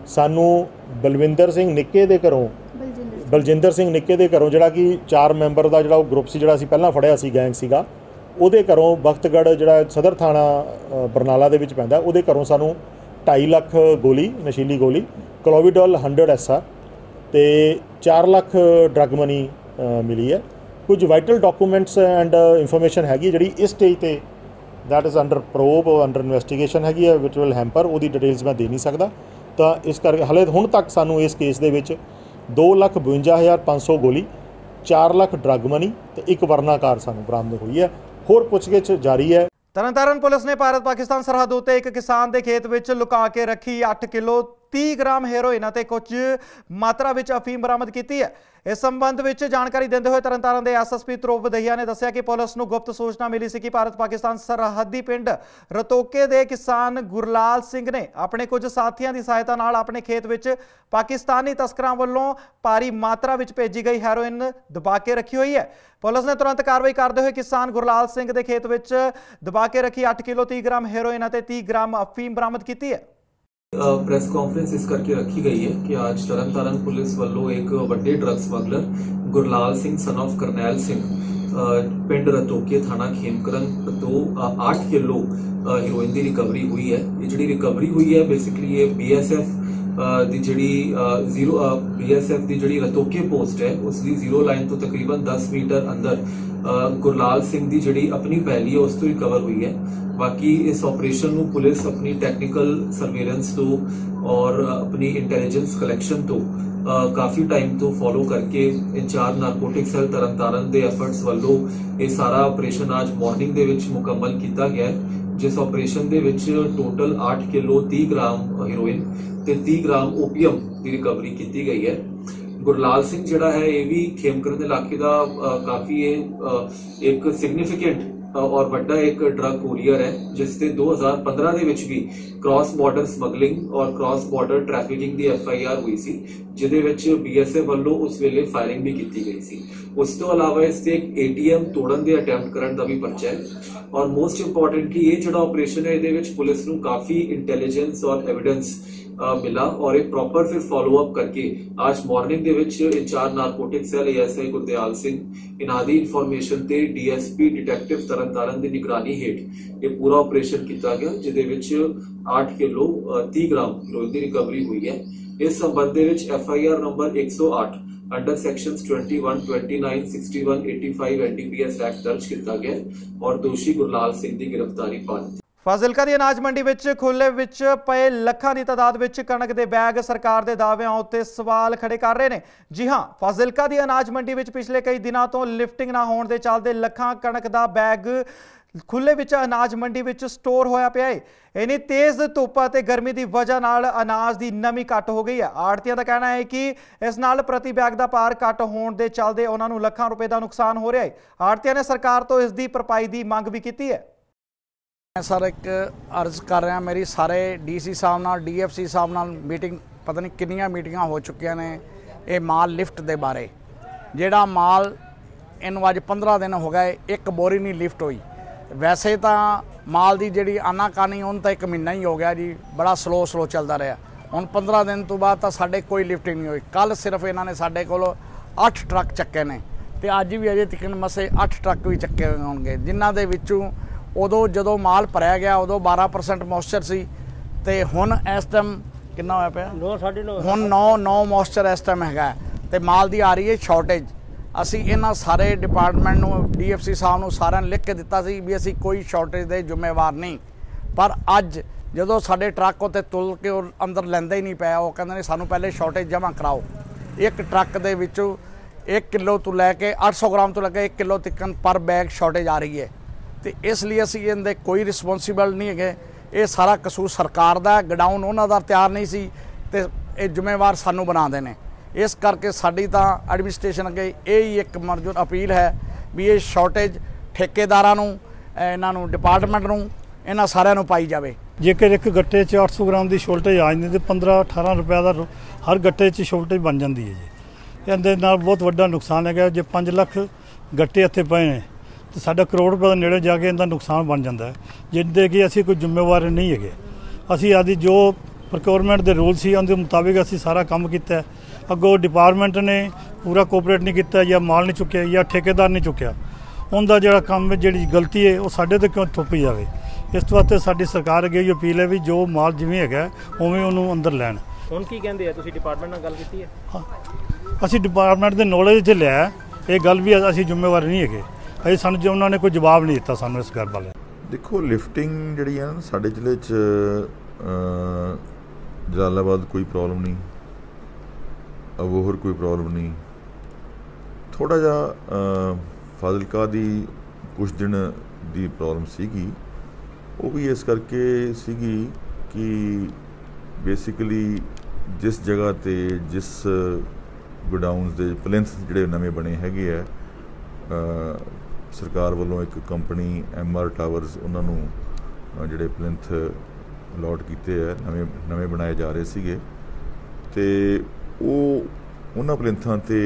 ਸਾਨੂੰ ਬਲਜਿੰਦਰ ਸਿੰਘ ਨਿੱਕੇ ਦੇ ਘਰੋਂ ਜਿਹੜਾ ਕਿ 4 ਮੈਂਬਰ ਦਾ ਜਿਹੜਾ ਉਹ ਗਰੁੱਪ ਸੀ, ਜਿਹੜਾ ਅਸੀਂ ਪਹਿਲਾਂ ਫੜਿਆ ਸੀ ਗੈਂਗ ਸੀਗਾ, ਉਹਦੇ ਘਰੋਂ ਬਖਤਗੜ੍ਹ ਜਿਹੜਾ ਸਦਰ ਥਾਣਾ ਬਰਨਾਲਾ ਦੇ ਵਿੱਚ ਪੈਂਦਾ, ਉਹਦੇ ਘਰੋਂ ਸਾਨੂੰ 2.5 ਲੱਖ ਗੋਲੀ, ਨਸ਼ੀਲੀ ਗੋਲੀ, ਕਲੋਵੀਡੋਲ 100 ਐਸਾ ਤੇ 4 ਲੱਖ ਡਰੱਗ ਮਨੀ ਮਿਲੀ ਹੈ। ਕੁਝ ਵਾਈਟਲ ਡਾਕੂਮੈਂਟਸ ਐਂਡ ਇਨਫੋਰਮੇਸ਼ਨ ਹੈਗੀ ਜਿਹੜੀ ਇਸ ਸਟੇਜ ਤੇ that is under probe, under investigation ਹੈਗੀ ਹੈ, ਵਿਚ ਵਿਲ ਹੈਂਪਰ। ਉਹਦੀ ਡਿਟੇਲਸ ਮੈਂ ਦੇ ਨਹੀਂ ਸਕਦਾ। ਤਾਂ ਇਸ ਕਰਕੇ ਹਾਲੇ ਹੁਣ ਤੱਕ ਸਾਨੂੰ ਇਸ ਕੇਸ ਦੇ ਵਿੱਚ 2,52,500 ਗੋਲੀ, 4 ਲੱਖ ਡਰੱਗ ਮਨੀ ਤੇ ਇੱਕ ਵਰਨਾਕਾਰ ਸਾਨੂੰ ਬਰਾਮਦ ਹੋਈ ਹੈ। ਹੋਰ ਪੁੱਛਗਿੱਛ ਜਾਰੀ ਹੈ। ਤਰਨਤਾਰਨ ਪੁਲਿਸ ਨੇ ਭਾਰਤ ਪਾਕਿਸਤਾਨ ਸਰਹੱਦ ਉੱਤੇ ਇੱਕ ਕਿਸਾਨ ਦੇ ਖੇਤ ਵਿੱਚ ਲੁਕਾ ਕੇ ਰੱਖੀ 8 ਕਿਲੋ 30 ਗ੍ਰਾਮ ਹੈਰੋਇਨ ਅਤੇ ਕੁਝ ਮਾਤਰਾ ਵਿੱਚ ਅਫੀਮ ਬਰਾਮਦ ਕੀਤੀ ਹੈ। ਇਸ ਸੰਬੰਧ ਵਿੱਚ ਜਾਣਕਾਰੀ ਦਿੰਦੇ ਹੋਏ ਤਰਨਤਾਰਨ ਦੇ SSP ਧਰੁਵ ਦਹੀਆ ਨੇ ਦੱਸਿਆ ਕਿ ਪੁਲਿਸ ਨੂੰ ਗੁਪਤ ਸੂਚਨਾ ਮਿਲੀ ਸੀ ਕਿ ਭਾਰਤ ਪਾਕਿਸਤਾਨ ਸਰਹੱਦੀ ਪਿੰਡ ਰਤੋਕੇ ਦੇ ਕਿਸਾਨ ਗੁਰਲਾਲ ਸਿੰਘ ਨੇ ਆਪਣੇ ਕੁਝ ਸਾਥੀਆਂ ਦੀ ਸਹਾਇਤਾ ਨਾਲ ਆਪਣੇ ਖੇਤ ਵਿੱਚ ਪਾਕਿਸਤਾਨੀ ਤਸਕਰਾਂ ਵੱਲੋਂ ਭਾਰੀ ਮਾਤਰਾ ਵਿੱਚ ਭੇਜੀ ਗਈ ਹੈਰੋਇਨ ਦਬਾ ਕੇ ਰੱਖੀ ਹੋਈ ਹੈ। ਪੁਲਿਸ ਨੇ ਤੁਰੰਤ ਕਾਰਵਾਈ ਕਰਦੇ ਹੋਏ ਕਿਸਾਨ ਗੁਰਲਾਲ ਸਿੰਘ ਦੇ ਖੇਤ ਵਿੱਚ ਦਬਾ ਕੇ ਰੱਖੀ 8 ਕਿਲੋ 30 ਗ੍ਰਾਮ ਹੈਰੋਇਨ ਅਤੇ 30 ਗ੍ਰਾਮ ਅਫੀਮ ਬਰਾਮਦ ਕੀਤੀ ਹੈ। प्रेस कॉन्फ्रेंस इस करके रखी गई है कि आज तरनतारण पुलिस वालों एक बड़े drug smuggler Gurlal Singh son of Karnail Singh पिंड रतोके थाना खेमकरन तो 8 किलो हीरोइन की रिकवरी हुई है। ये जी रिकवरी हुई है बेसिकली ये BSF ਦੀ ਜਿਹੜੀ BSF ਦੀ ਜਿਹੜੀ ਰਤੋਕੇ ਪੋਸਟ ਹੈ ਉਸ ਦੀ 0 ਲਾਈਨ ਤੋਂ ਤਕਰੀਬਨ 10 ਮੀਟਰ ਅੰਦਰ ਗੁਰਲਾਲ ਸਿੰਘ ਦੀ ਜਿਹੜੀ ਆਪਣੀ ਪੈਲੀ ਹੈ ਉਸ ਤੋਂ ਰਿਕਵਰ ਹੋਈ ਹੈ। ਬਾਕੀ ਇਸ ਆਪਰੇਸ਼ਨ ਨੂੰ ਪੁਲਿਸ ਆਪਣੀ ਟੈਕਨੀਕਲ ਸਰਵੇਲੈਂਸ ਤੋਂ ਔਰ ਆਪਣੀ ਇੰਟੈਲੀਜੈਂਸ ਕਲੈਕਸ਼ਨ ਤੋਂ ਕਾਫੀ ਟਾਈਮ ਤੋਂ ਫੋਲੋ ਕਰਕੇ ਇੰਚਾਰਜ ਨਾਰਕੋਟਿਕ ਸੈੱਲ ਤਰਨਤਾਰਨ ਦੇ ਐਫਰਟਸ ਵੱਲੋਂ ਇਹ ਸਾਰਾ ਆਪਰੇਸ਼ਨ ਅੱਜ ਮਾਰਨਿੰਗ ਦੇ ਵਿੱਚ ਮੁਕੰਮਲ ਕੀਤਾ ਗਿਆ ਹੈ। ਜਿਸ ਆਪਰੇਸ਼ਨ ਦੇ ਵਿੱਚ ਟੋਟਲ 8 ਕਿਲੋ 30 ਗ੍ਰਾਮ ਹੀਰੋਇਨ ਤੇ 30 ਗ੍ਰਾਮ ਓਪੀਅਮ ਦੀ ਰਿਕਵਰੀ ਕੀਤੀ ਗਈ ਹੈ। ਗੁਰਲਾਲ ਸਿੰਘ ਜਿਹੜਾ ਹੈ ਇਹ ਵੀ ਖੇਮਕਰਨ ਇਲਾਕੇ ਦਾ ਕਾਫੀ ਇੱਕ ਸਿਗਨੀਫੀਕੈਂਟ और ਵੱਡਾ ਇੱਕ ਡਰੱਗ ਕੋਰੀਅਰ ਹੈ ਜਿਸ ਤੇ 2015 ਦੇ ਵਿੱਚ ਵੀ ਕ੍ਰਾਸ ਬਾਰਡਰ ਸਮਗਲਿੰਗ ਔਰ ਕ੍ਰਾਸ ਬਾਰਡਰ ਟ੍ਰੈਫਿਕਿੰਗ ਦੀ FIR ਹੋਈ ਸੀ, ਜਿਹਦੇ ਵਿੱਚ BSF ਵੱਲੋਂ ਉਸ ਵੇਲੇ ਫਾਇਰਿੰਗ ਵੀ ਕੀਤੀ ਗਈ ਸੀ। ਉਸ ਤੋਂ ਇਲਾਵਾ ਇਸ ਤੇ ਇੱਕ ATM ਤੋੜਨ ਦੇ ਅਟੈਂਪਟ ਕਰਨ ਦਾ ਵੀ ਪਰਚਾ ਹੈ। ਔਰ ਮੋਸਟ ਇੰਪੋਰਟੈਂਟਲੀ ਇਹ ਜਿਹੜਾ ਆਪਰੇਸ਼ਨ ਹੈ ਇਹਦੇ ਵਿੱਚ ਪੁਲਿਸ ਨੂੰ ਕਾਫੀ ਇੰਟੈਲੀਜੈਂਸ ਔਰ ਐਵੀਡੈਂਸ मिला और एक प्रॉपर फिर फॉलो अप करके आज मॉर्निंग दे विच incharge narcotic cell ASI Gurdayal Singh इनादी इनफॉर्मेशन ते DSP डिटेक्टिव तरनतारण दी निगरानी हेठ ये पूरा ऑपरेशन किया गया, जिहदे विच 8 किलो 30 ग्राम हेरोइन दी रिकवरी हुई है। इस संबंध दे विच FIR number 108 under sections 21, 29, 61, 85 NDPS act दर्ज किया गया और दोषी गुरलाल सिंह की गिरफ्तारी पा ली। ਫਾਜ਼ਿਲਕਾ ਦੀ ਅਨਾਜ ਮੰਡੀ ਵਿੱਚ ਖੁੱਲੇ ਵਿੱਚ ਪਏ ਲੱਖਾਂ ਦੀ ਤਾਦਾਦ ਵਿੱਚ ਕਣਕ ਦੇ ਬੈਗ ਸਰਕਾਰ ਦੇ ਦਾਅਵਿਆਂ ਉੱਤੇ ਸਵਾਲ ਖੜੇ ਕਰ ਰਹੇ ਨੇ। ਜੀ ਹਾਂ, ਫਾਜ਼ਿਲਕਾ ਦੀ ਅਨਾਜ ਮੰਡੀ ਵਿੱਚ ਪਿਛਲੇ ਕਈ ਦਿਨਾਂ ਤੋਂ ਲਿਫਟਿੰਗ ਨਾ ਹੋਣ ਦੇ ਚੱਲਦੇ ਲੱਖਾਂ ਕਣਕ ਦਾ ਬੈਗ ਖੁੱਲੇ ਵਿੱਚ ਅਨਾਜ ਮੰਡੀ ਵਿੱਚ ਸਟੋਰ ਹੋਇਆ ਪਿਆ ਹੈ। ਇੰਨੀ ਤੇਜ਼ ਧੁੱਪ ਅਤੇ ਗਰਮੀ ਦੀ ਵਜ੍ਹਾ ਨਾਲ ਅਨਾਜ ਦੀ ਨਮੀ ਘੱਟ ਹੋ ਗਈ ਹੈ। ਆੜ੍ਹਤੀਆਂ ਦਾ ਕਹਿਣਾ ਹੈ ਕਿ ਇਸ ਨਾਲ ਪ੍ਰਤੀ ਬੈਗ ਦਾ ਭਾਰ ਘੱਟ ਹੋਣ ਦੇ ਚੱਲਦੇ ਉਹਨਾਂ ਨੂੰ ਲੱਖਾਂ ਰੁਪਏ ਦਾ ਨੁਕਸਾਨ ਹੋ ਰਿਹਾ ਹੈ। ਆੜ੍ਹਤੀਆਂ ਨੇ ਸਰਕਾਰ ਤੋਂ ਇਸ ਦੀ ਭਰਪਾਈ ਦੀ ਮੰਗ ਵੀ ਕੀਤੀ ਹੈ। मैं सर एक अर्ज कर रहा, मेरी सारे DC साहब नाल DFC साहब नाल मीटिंग पता नहीं कितनियां मीटिंगां हो चुकियां ने ये माल लिफ्ट दे बारे। जेड़ा माल इनू अज 15 दिन हो गए एक बोरी नहीं लिफ्ट हुई। वैसे तो माल की जी आनाकानी उन तो 1 महीना ही हो गया जी, बड़ा स्लो चलता रहा। हुण 15 दिन तो बाद तो साडे कोई लिफ्टिंग नहीं हुई। कल सिर्फ इन्होंने साडे कोलों 8 ट्रक चक्के ने ते अज भी अजे तक मसे 8 ट्रक भी चक्के होणगे, जिन्हां दे विचों उदों जदों माल भरिया गया उदों 12% मॉइस्चर सी ते हुण इस टाइम कितना होया पिया 9 हुण 9 मॉइस्चर इस टाइम हैगा ते माल दी आ रही है शॉर्टेज। असी इन्हां सारे डिपार्टमेंट नूं DFC साहब नूं सारिआं लिख के दिता सी भी असी कोई शॉर्टेज दे जिम्मेवार नहीं, पर अज जदों साडे ट्रक उत्ते तुल के अंदर लैंदे ही नहीं पिया, वो कहंदे ने सानूं पहले शॉर्टेज जमा कराओ। एक ट्रक दे विचों 1 किलो तो लैके 800 ग्राम तो लैके 1 किलो तक पर बैग शॉर्टेज आ रही है। तो इसलिए असी इनके कोई रिस्पोंसिबल नहीं है, ये सारा कसूर सरकार का। गडाउन उन्होंने तैयार नहीं सी ते ये जिम्मेवार सानू बना देने। इस करके साडी तां एडमिनिस्ट्रेशन अगे यही एक मरजूद अपील है भी ये शॉर्टेज ठेकेदारां नूं इन्हां नूं डिपार्टमेंट नूं इन्हां सारिआं नूं पाई जावे। जेकर एक गट्टे 800 ग्राम की शॉर्टेज आ जाती तो 15-18 रुपए का हर गट्टे शॉर्टेज बन जाती है जी। इहदे नाल बहुत वड्डा नुकसान है। जे 5 लाख गट्टे इत्थे पए ने तो साडा करोड़ रुपए के नेड़े जाके इनका नुकसान बन जाता है, जिसके कि असी कोई जिम्मेवार नहीं है। असी आदि जो प्रोक्योरमेंट के रूल से उनके मुताबिक असी सारा काम किया, अगों डिपार्टमेंट ने पूरा कोऑपरेट नहीं किया या माल नहीं चुकया या ठेकेदार नहीं चुकया। उनका जो काम जी गलती है वो साडे ते क्यों थोपी जाए। इस वास्ते साडी सरकार अगे अपील है भी जो माल जिवें है उवें उन्होंने अंदर लैन। हुण की कहंदे आ तुसीं डिपार्टमेंट नाल गल कीती है? हाँ, असी डिपार्टमेंट के नॉलेज च लिया ये गल भी असी जिम्मेवार नहीं है। अजे सानूं जो उन्होंने कोई जवाब नहीं दिता सानूं इस गल वाले। देखो लिफ्टिंग जिहड़ी है ना साडे जिले च जलालाबाद कोई प्रॉब्लम नहीं, अबोहर कोई प्रॉब्लम नहीं, थोड़ा जिहा फाजिलका दी कुछ दिन दी प्रॉब्लम सीगी। वो भी इस करके सीगी कि बेसिकली जिस जगह ते जिस गोडाउनस दे प्लिंथ जिहड़े नਵੇਂ बने हैगे है सरकार वालों एक कंपनी MR टावर्स उन्होंने जिहड़े प्लिंथ अलॉट किए है नवे बनाए जा रहे सीगे ते वो उन्हां प्लिंथां ते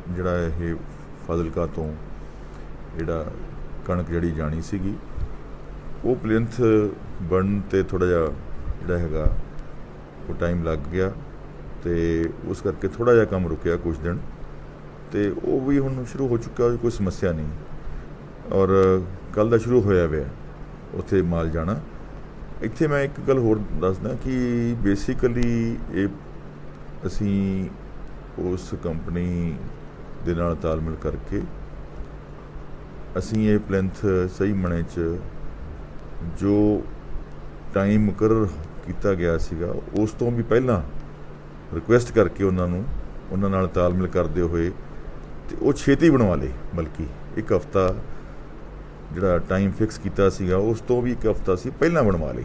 जिहड़ा ये फाजिलका तो जिहड़ा कणक जिहड़ी जानी सीगी वो प्लिंथ बन ते थोड़ा जिहा जिहड़ा हैगा वो टाइम लग गया ते उस करके थोड़ा जिहा काम रुकिया कुछ दिन तो वो भी हुण शुरू हो चुका, कोई समस्या नहीं। और कल का शुरू होया हुआ उत्थे माल जाना। इत्थे मैं एक गल होर दसदा कि बेसिकली ये असी उस कंपनी दे नाल तालमेल करके असी ये प्लिंथ सही मने च जो टाइम मुकर्रर किया गया सीगा उस तो भी पहला रिक्वेस्ट करके उन्होंने नाल तालमेल करते हुए तो वो छेती बनवा ले, बल्कि एक हफ्ता जिहड़ा टाइम फिक्स किया सीगा उस तो भी एक हफ्ता सी पहला बनवा ली।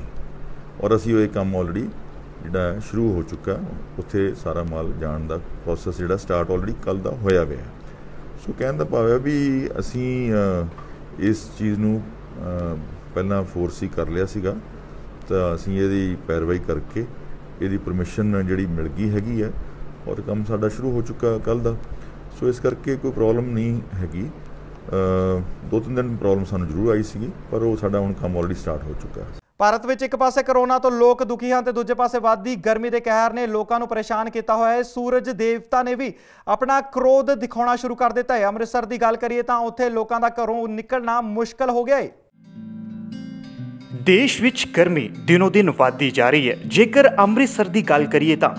और असी ये काम ऑलरेडी जिहड़ा शुरू हो चुका, उत्थे सारा माल जाण दा प्रोसैस जिहड़ा स्टार्ट ऑलरेडी कल दा होया हुआ। सो कहण दा भाव है भी असी ਇਸ ਚੀਜ਼ ਨੂੰ ਪਹਿਲਾਂ ਫੋਰਸ ਹੀ ਕਰ ਲਿਆ ਸੀਗਾ, ਤਾਂ ਅਸੀਂ ਇਹਦੀ ਪੈਰਵਾਈ ਕਰਕੇ ਇਹਦੀ ਪਰਮਿਸ਼ਨ ਜਿਹੜੀ ਮਿਲ ਗਈ ਹੈਗੀ ਹੈ ਔਰ ਕੰਮ ਸਾਡਾ ਸ਼ੁਰੂ ਹੋ ਚੁੱਕਾ ਕੱਲ੍ਹ ਦਾ। ਸੋ ਇਸ ਕਰਕੇ ਕੋਈ ਪ੍ਰੋਬਲਮ ਨਹੀਂ ਹੈਗੀ। 2-3 ਦਿਨ ਪ੍ਰੋਬਲਮ ਸਾਨੂੰ ਜ਼ਰੂਰ ਆਈ ਸੀਗੀ, ਪਰ ਉਹ ਸਾਡਾ ਹੁਣ ਕੰਮ ਆਲਰੇਡੀ ਸਟਾਰਟ ਹੋ ਚੁੱਕਾ ਹੈ। ਭਾਰਤ ਵਿੱਚ ਇੱਕ ਪਾਸੇ ਕਰੋਨਾ ਤੋਂ ਲੋਕ ਦੁਖੀ ਹਨ ਤੇ ਦੂਜੇ ਪਾਸੇ ਵੱਧਦੀ ਗਰਮੀ ਦੇ ਕਹਿਰ ਨੇ ਲੋਕਾਂ ਨੂੰ ਪਰੇਸ਼ਾਨ ਕੀਤਾ ਹੋਇਆ ਹੈ। ਸੂਰਜ ਦੇਵਤਾ ਨੇ ਵੀ ਆਪਣਾ ਕ੍ਰੋਧ ਦਿਖਾਉਣਾ ਸ਼ੁਰੂ ਕਰ ਦਿੱਤਾ ਹੈ। ਅੰਮ੍ਰਿਤਸਰ ਦੀ ਗੱਲ ਕਰੀਏ ਤਾਂ ਉੱਥੇ ਲੋਕਾਂ ਦਾ ਘਰੋਂ ਨਿਕਲਣਾ ਮੁਸ਼ਕਲ ਹੋ ਗਿਆ ਹੈ। ਦੇਸ਼ ਵਿੱਚ ਗਰਮੀ ਦਿਨੋਂ ਦਿਨ ਵੱਧਦੀ ਜਾ ਰਹੀ ਹੈ। ਜੇਕਰ ਅੰਮ੍ਰਿਤਸਰ ਦੀ ਗੱਲ ਕਰੀਏ ਤਾਂ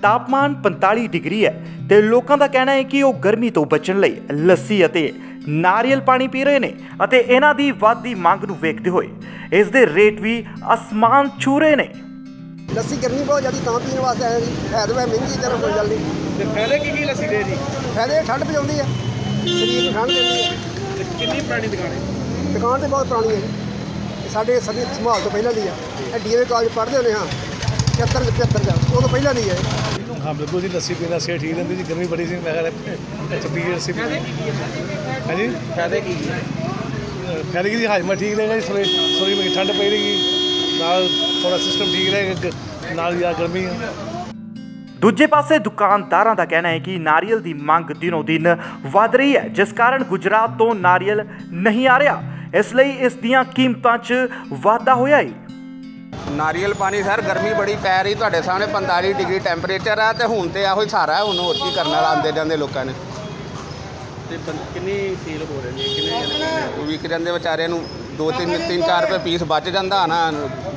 ਤਾਪਮਾਨ 45 ਡਿਗਰੀ ਹੈ ਤੇ ਲੋਕਾਂ ਦਾ ਕਹਿਣਾ ਹੈ ਕਿ ਉਹ ਗਰਮੀ ਤੋਂ ਬਚਣ ਲਈ ਲੱਸੀ ਅਤੇ ਨਾਰੀਅਲ ਪਾਣੀ ਪੀ ਰਹੇ ਨੇ ਅਤੇ ਇਹਨਾਂ ਦੀ ਵੱਧਦੀ ਮੰਗ ਨੂੰ ਵੇਖਦੇ ਹੋਏ ਇਸ ਦੇ ਰੇਟ ਵੀ ਅਸਮਾਨ ਛੂ ਰਹੇ ਨੇ। ਲੱਸੀ ਗਰਮੀ ਬਹੁਤ ਜ਼ਿਆਦਾ ਤਾਂ ਪੀਣ ਵਾਸਤੇ ਆਏ ਜੀ, ਹੈ ਤਾਂ ਮਹਿੰਗੀ, ਚਲੋ ਕੋਈ ਗੱਲ ਨਹੀਂ। ਤੇ ਫਾਇਦੇ ਕੀ ਲੱਸੀ ਦੇ ਜੀ? ਫਾਇਦੇ ਠੰਡ ਪਜਾਉਂਦੀ ਹੈ, ਸਰੀਰ ਨੂੰ ਠੰਡ ਦਿੰਦੀ ਹੈ। ਕਿੰਨੀ ਪੁਰਾਣੀ ਦੁਕਾਨ ਹੈ? ਦੁਕਾਨ ਤੇ ਬਹੁਤ ਪੁਰਾਣੀ ਹੈ ਜੀ, ਸਾਡੇ ਸਦੀ ਸੰਭਾਲ ਤੋਂ ਪਹਿਲਾਂ ਦੀ ਆ। ਡੀਏਵੀ ਕਾਲਜ ਪੜ੍ਹਦੇ ਹੁੰਦੇ ਹਾਂ 75 ਉਹ ਤੋਂ ਪਹਿਲਾਂ ਦੀ ਹੈ। हाँ बिल्कुल जी, लस्सी पीना सेहत ठीक रहती जी। गर्मी बड़ी सी, मैं पी लस्सी हाँ जी। फायदे की जी? हाजमा ठीक रहेगा जी, थोड़ी में ठंड पई रहेगी, नाल थोड़ा सिस्टम ठीक रहेगा, नाल या गर्मी है। ਦੂਜੇ ਪਾਸੇ ਦੁਕਾਨਦਾਰਾਂ ਦਾ ਕਹਿਣਾ ਹੈ ਕਿ ਨਾਰੀਅਲ ਦੀ ਮੰਗ ਦਿਨੋਂ ਦਿਨ ਵਧ ਰਹੀ ਹੈ, ਜਿਸ ਕਾਰਨ ਗੁਜਰਾਤ ਤੋਂ ਨਾਰੀਅਲ ਨਹੀਂ ਆ ਰਿਹਾ, ਇਸ ਲਈ ਇਸ ਦੀਆਂ ਕੀਮਤਾਂ 'ਚ ਵਾਧਾ ਹੋਇਆ ਹੈ। ਨਾਰੀਅਲ ਪਾਣੀ ਸਰ ਗਰਮੀ ਬੜੀ ਪੈ ਰਹੀ, ਤੁਹਾਡੇ ਸਾਹਮਣੇ 45 ਡਿਗਰੀ ਟੈਂਪਰੇਚਰ ਆ ਤੇ ਹੁਣ ਤੇ ਇਹੋ ਹੀ ਸਾਰਾ ਹੁਣ ਹੋਰ ਕੀ ਕਰਨਾ ਆਉਂਦੇ ਜਾਂਦੇ ਲੋਕਾਂ ਨੇ। ਤੇ ਕਿੰਨੀ ਸੇਲ ਹੋ ਰਹੀ ਹੈ? ਕਿੰਨੇ ਵਿਕ ਜਾਂਦੇ ਵਿਚਾਰੇ ਨੂੰ 2-3-4 ਰੁਪਏ ਪੀਸ ਬਚ ਜਾਂਦਾ ਨਾ।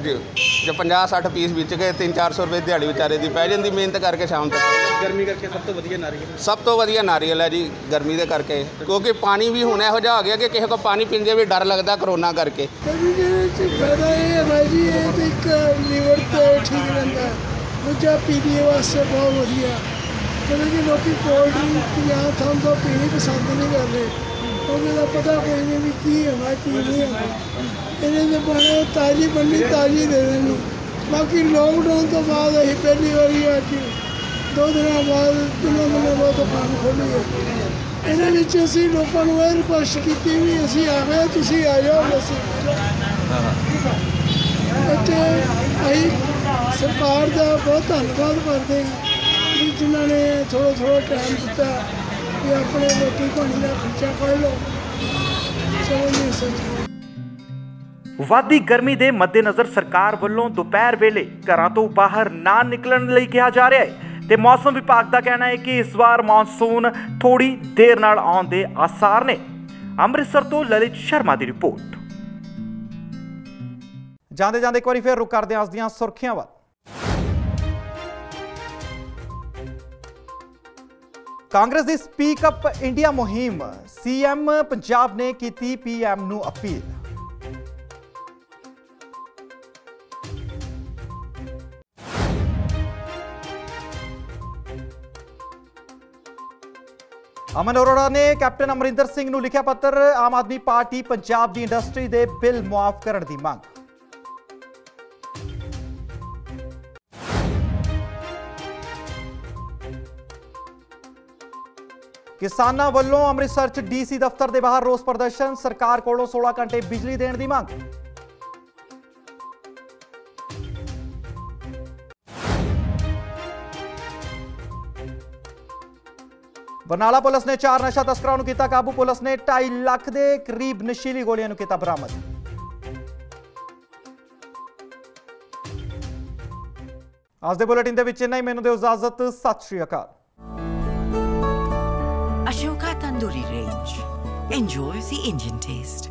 ਜੇ 50-60 ਪੀਸ ਵਿਚ ਗਏ 300-400 ਰੁਪਏ ਦਿਹਾੜੀ ਵਿਚਾਰੇ ਦੀ ਪੈ ਜਾਂਦੀ ਮਿਹਨਤ ਕਰਕੇ ਸ਼ਾਮ ਤੱਕ। ਗਰਮੀ ਕਰਕੇ ਸਭ ਤੋਂ ਵਧੀਆ ਨਾਰੀਅਲ? ਸਭ ਤੋਂ ਵਧੀਆ ਨਾਰੀਅਲ ਹੈ ਜੀ ਗਰਮੀ ਦੇ ਕਰਕੇ, ਕਿਉਂਕਿ ਪਾਣੀ ਵੀ ਹੁਣ ਇਹੋ ਜਿਹਾ ਹੋ ਗਿਆ ਕਿ ਕਿਸੇ ਕੋਲ ਪਾਣੀ ਪੀਂਦੇ ਵੀ ਡਰ ਲੱਗਦਾ ਕਰੋਨਾ ਕਰਕੇ। ਫਾਇਦਾ ਇਹ ਹੈ ਜੀ, ਇਹ ਤਾਂ ਇੱਕ ਲੀਵਰ ਤੇ ਠੀਕ ਰਹਿੰਦਾ, ਦੂਜਾ ਪੀਣੇ ਵਾਸਤੇ ਬਹੁਤ ਵਧੀਆ। ਕਿਉਂਕਿ ਲੋਕੀ ਕੋਲਡ ਡਰਿੰਕ ਜਾਂ ਥੰਮ ਤੋਂ ਪੀਣੀ ਪਸੰਦ ਨਹੀਂ ਕਰਦੇ, ਉਹਦੇ ਦਾ ਪਤਾ ਕੋਈ ਨਹੀਂ ਵੀ ਕੀ ਹੋਣਾ ਕੀ ਨਹੀਂ ਹੋਣਾ। ਇਹਦੇ ਦੇ ਬਾਰੇ ਤਾਜ਼ੀ ਬੰਨੀ ਤਾਜ਼ੀ ਦੇ ਦੇਣੀ। ਬਾਕੀ ਲੋਕਡਾਊਨ ਤੋਂ ਬਾਅਦ ਅਸੀਂ ਪਹਿਲੀ ਵਾਰੀ ਅੱਜ 2 ਦਿਨਾਂ ਬਾਅਦ 3 ਦਿਨਾਂ ਬਾਅਦ ਦੁਕਾਨ ਖੋਲ੍ਹੀ ਹੈ। ਇਹਦੇ ਵਿੱਚ ਅਸੀਂ ਲੋਕਾਂ ਨੂੰ ਇਹ ਰਿਕੁਐਸਟ ਕੀਤੀ ਵੀ ਅਸੀਂ ਆ ਗਏ, ਤੁਸੀਂ ਆ ਜਾਓ। ਅਸੀਂ ਇੱਥੇ ਅਸੀਂ ਸਰਕਾਰ ਦਾ ਬਹੁਤ ਧੰਨਵਾਦ ਕਰਦੇ ਹਾਂ ਵੀ ਜਿਨ੍ਹਾਂ ਨੇ ਥੋੜ੍ਹਾ ਟਾਈਮ ਦਿੱਤਾ ਕਿ ਆਪਣੇ ਰੋਟੀ ਪਾਣੀ ਦਾ ਖਰਚਾ ਕਰ ਲਓ। ਚਲੋ ਜੀ ਸਰ। ਵੱਧਦੀ ਗਰਮੀ ਦੇ ਮੱਦੇਨਜ਼ਰ ਸਰਕਾਰ ਵੱਲੋਂ ਦੁਪਹਿਰ ਵੇਲੇ ਘਰਾਂ ਤੋਂ ਬਾਹਰ ਨਾ ਨਿਕਲਣ ਲਈ ਕਿਹਾ ਜਾ ਰਿਹਾ ਹੈ ਤੇ ਮੌਸਮ ਵਿਭਾਗ ਦਾ ਕਹਿਣਾ ਹੈ ਕਿ ਇਸ ਵਾਰ ਮੌਨਸੂਨ ਥੋੜੀ ਦੇਰ ਨਾਲ ਆਉਣ ਦੇ ਆਸਾਰ ਨੇ। ਅੰਮ੍ਰਿਤਸਰ ਤੋਂ ਲਲਿਤ ਸ਼ਰਮਾ ਦੀ ਰਿਪੋਰਟ। ਜਾਂਦੇ ਜਾਂਦੇ ਇੱਕ ਵਾਰੀ ਫਿਰ ਰੁਕ ਕਰਦੇ ਹਾਂ ਅੱਜ ਦੀਆਂ ਸੁਰਖੀਆਂ ਵੱਲ। ਕਾਂਗਰਸ ਦੀ ਸਪੀਕ ਅਪ ਇੰਡੀਆ ਮੁਹਿੰਮ, ਸੀਐਮ ਪੰਜਾਬ ਨੇ ਕੀਤੀ ਪੀਐਮ ਨੂੰ ਅਪੀਲ। ਅਮਨ ਅਰੋੜਾ ਨੇ ਕੈਪਟਨ ਅਮਰਿੰਦਰ ਸਿੰਘ ਨੂੰ ਲਿਖਿਆ ਪੱਤਰ, ਆਮ ਆਦਮੀ ਪਾਰਟੀ ਪੰਜਾਬ ਦੀ ਇੰਡਸਟਰੀ ਦੇ ਬਿੱਲ ਮੁਆਫ ਕਰਨ ਦੀ ਮੰਗ। ਕਿਸਾਨਾਂ ਵੱਲੋਂ ਅੰਮ੍ਰਿਤਸਰ 'ਚ ਡੀਸੀ ਦਫ਼ਤਰ ਦੇ ਬਾਹਰ ਰੋਸ ਪ੍ਰਦਰਸ਼ਨ, ਸਰਕਾਰ ਕੋਲੋਂ 16 ਘੰਟੇ ਬਿਜਲੀ ਦੇਣ ਦੀ ਮੰਗ। ਬਰਨਾਲਾ ਪੁਲਿਸ ਨੇ 4 ਨਸ਼ਾ ਤਸਕਰਾਂ ਨੂੰ ਕੀਤਾ ਕਾਬੂ। ਪੁਲਿਸ ਨੇ 2.5 ਲੱਖ ਦੇ ਕਰੀਬ ਨਸ਼ੀਲੀ ਗੋਲੀਆਂ ਨੂੰ ਕੀਤਾ ਬਰਾਮਦ। ਅੱਜ ਦੇ ਬੁਲੇਟਿਨ ਦੇ ਵਿੱਚ ਇੰਨਾ ਹੀ। ਮੈਨੂੰ ਦਿਓ ਇਜਾਜ਼ਤ। ਸਤਿ ਸ਼੍ਰੀ ਅਕਾਲ। Ashoka Tandoori Range. Enjoy the Indian taste.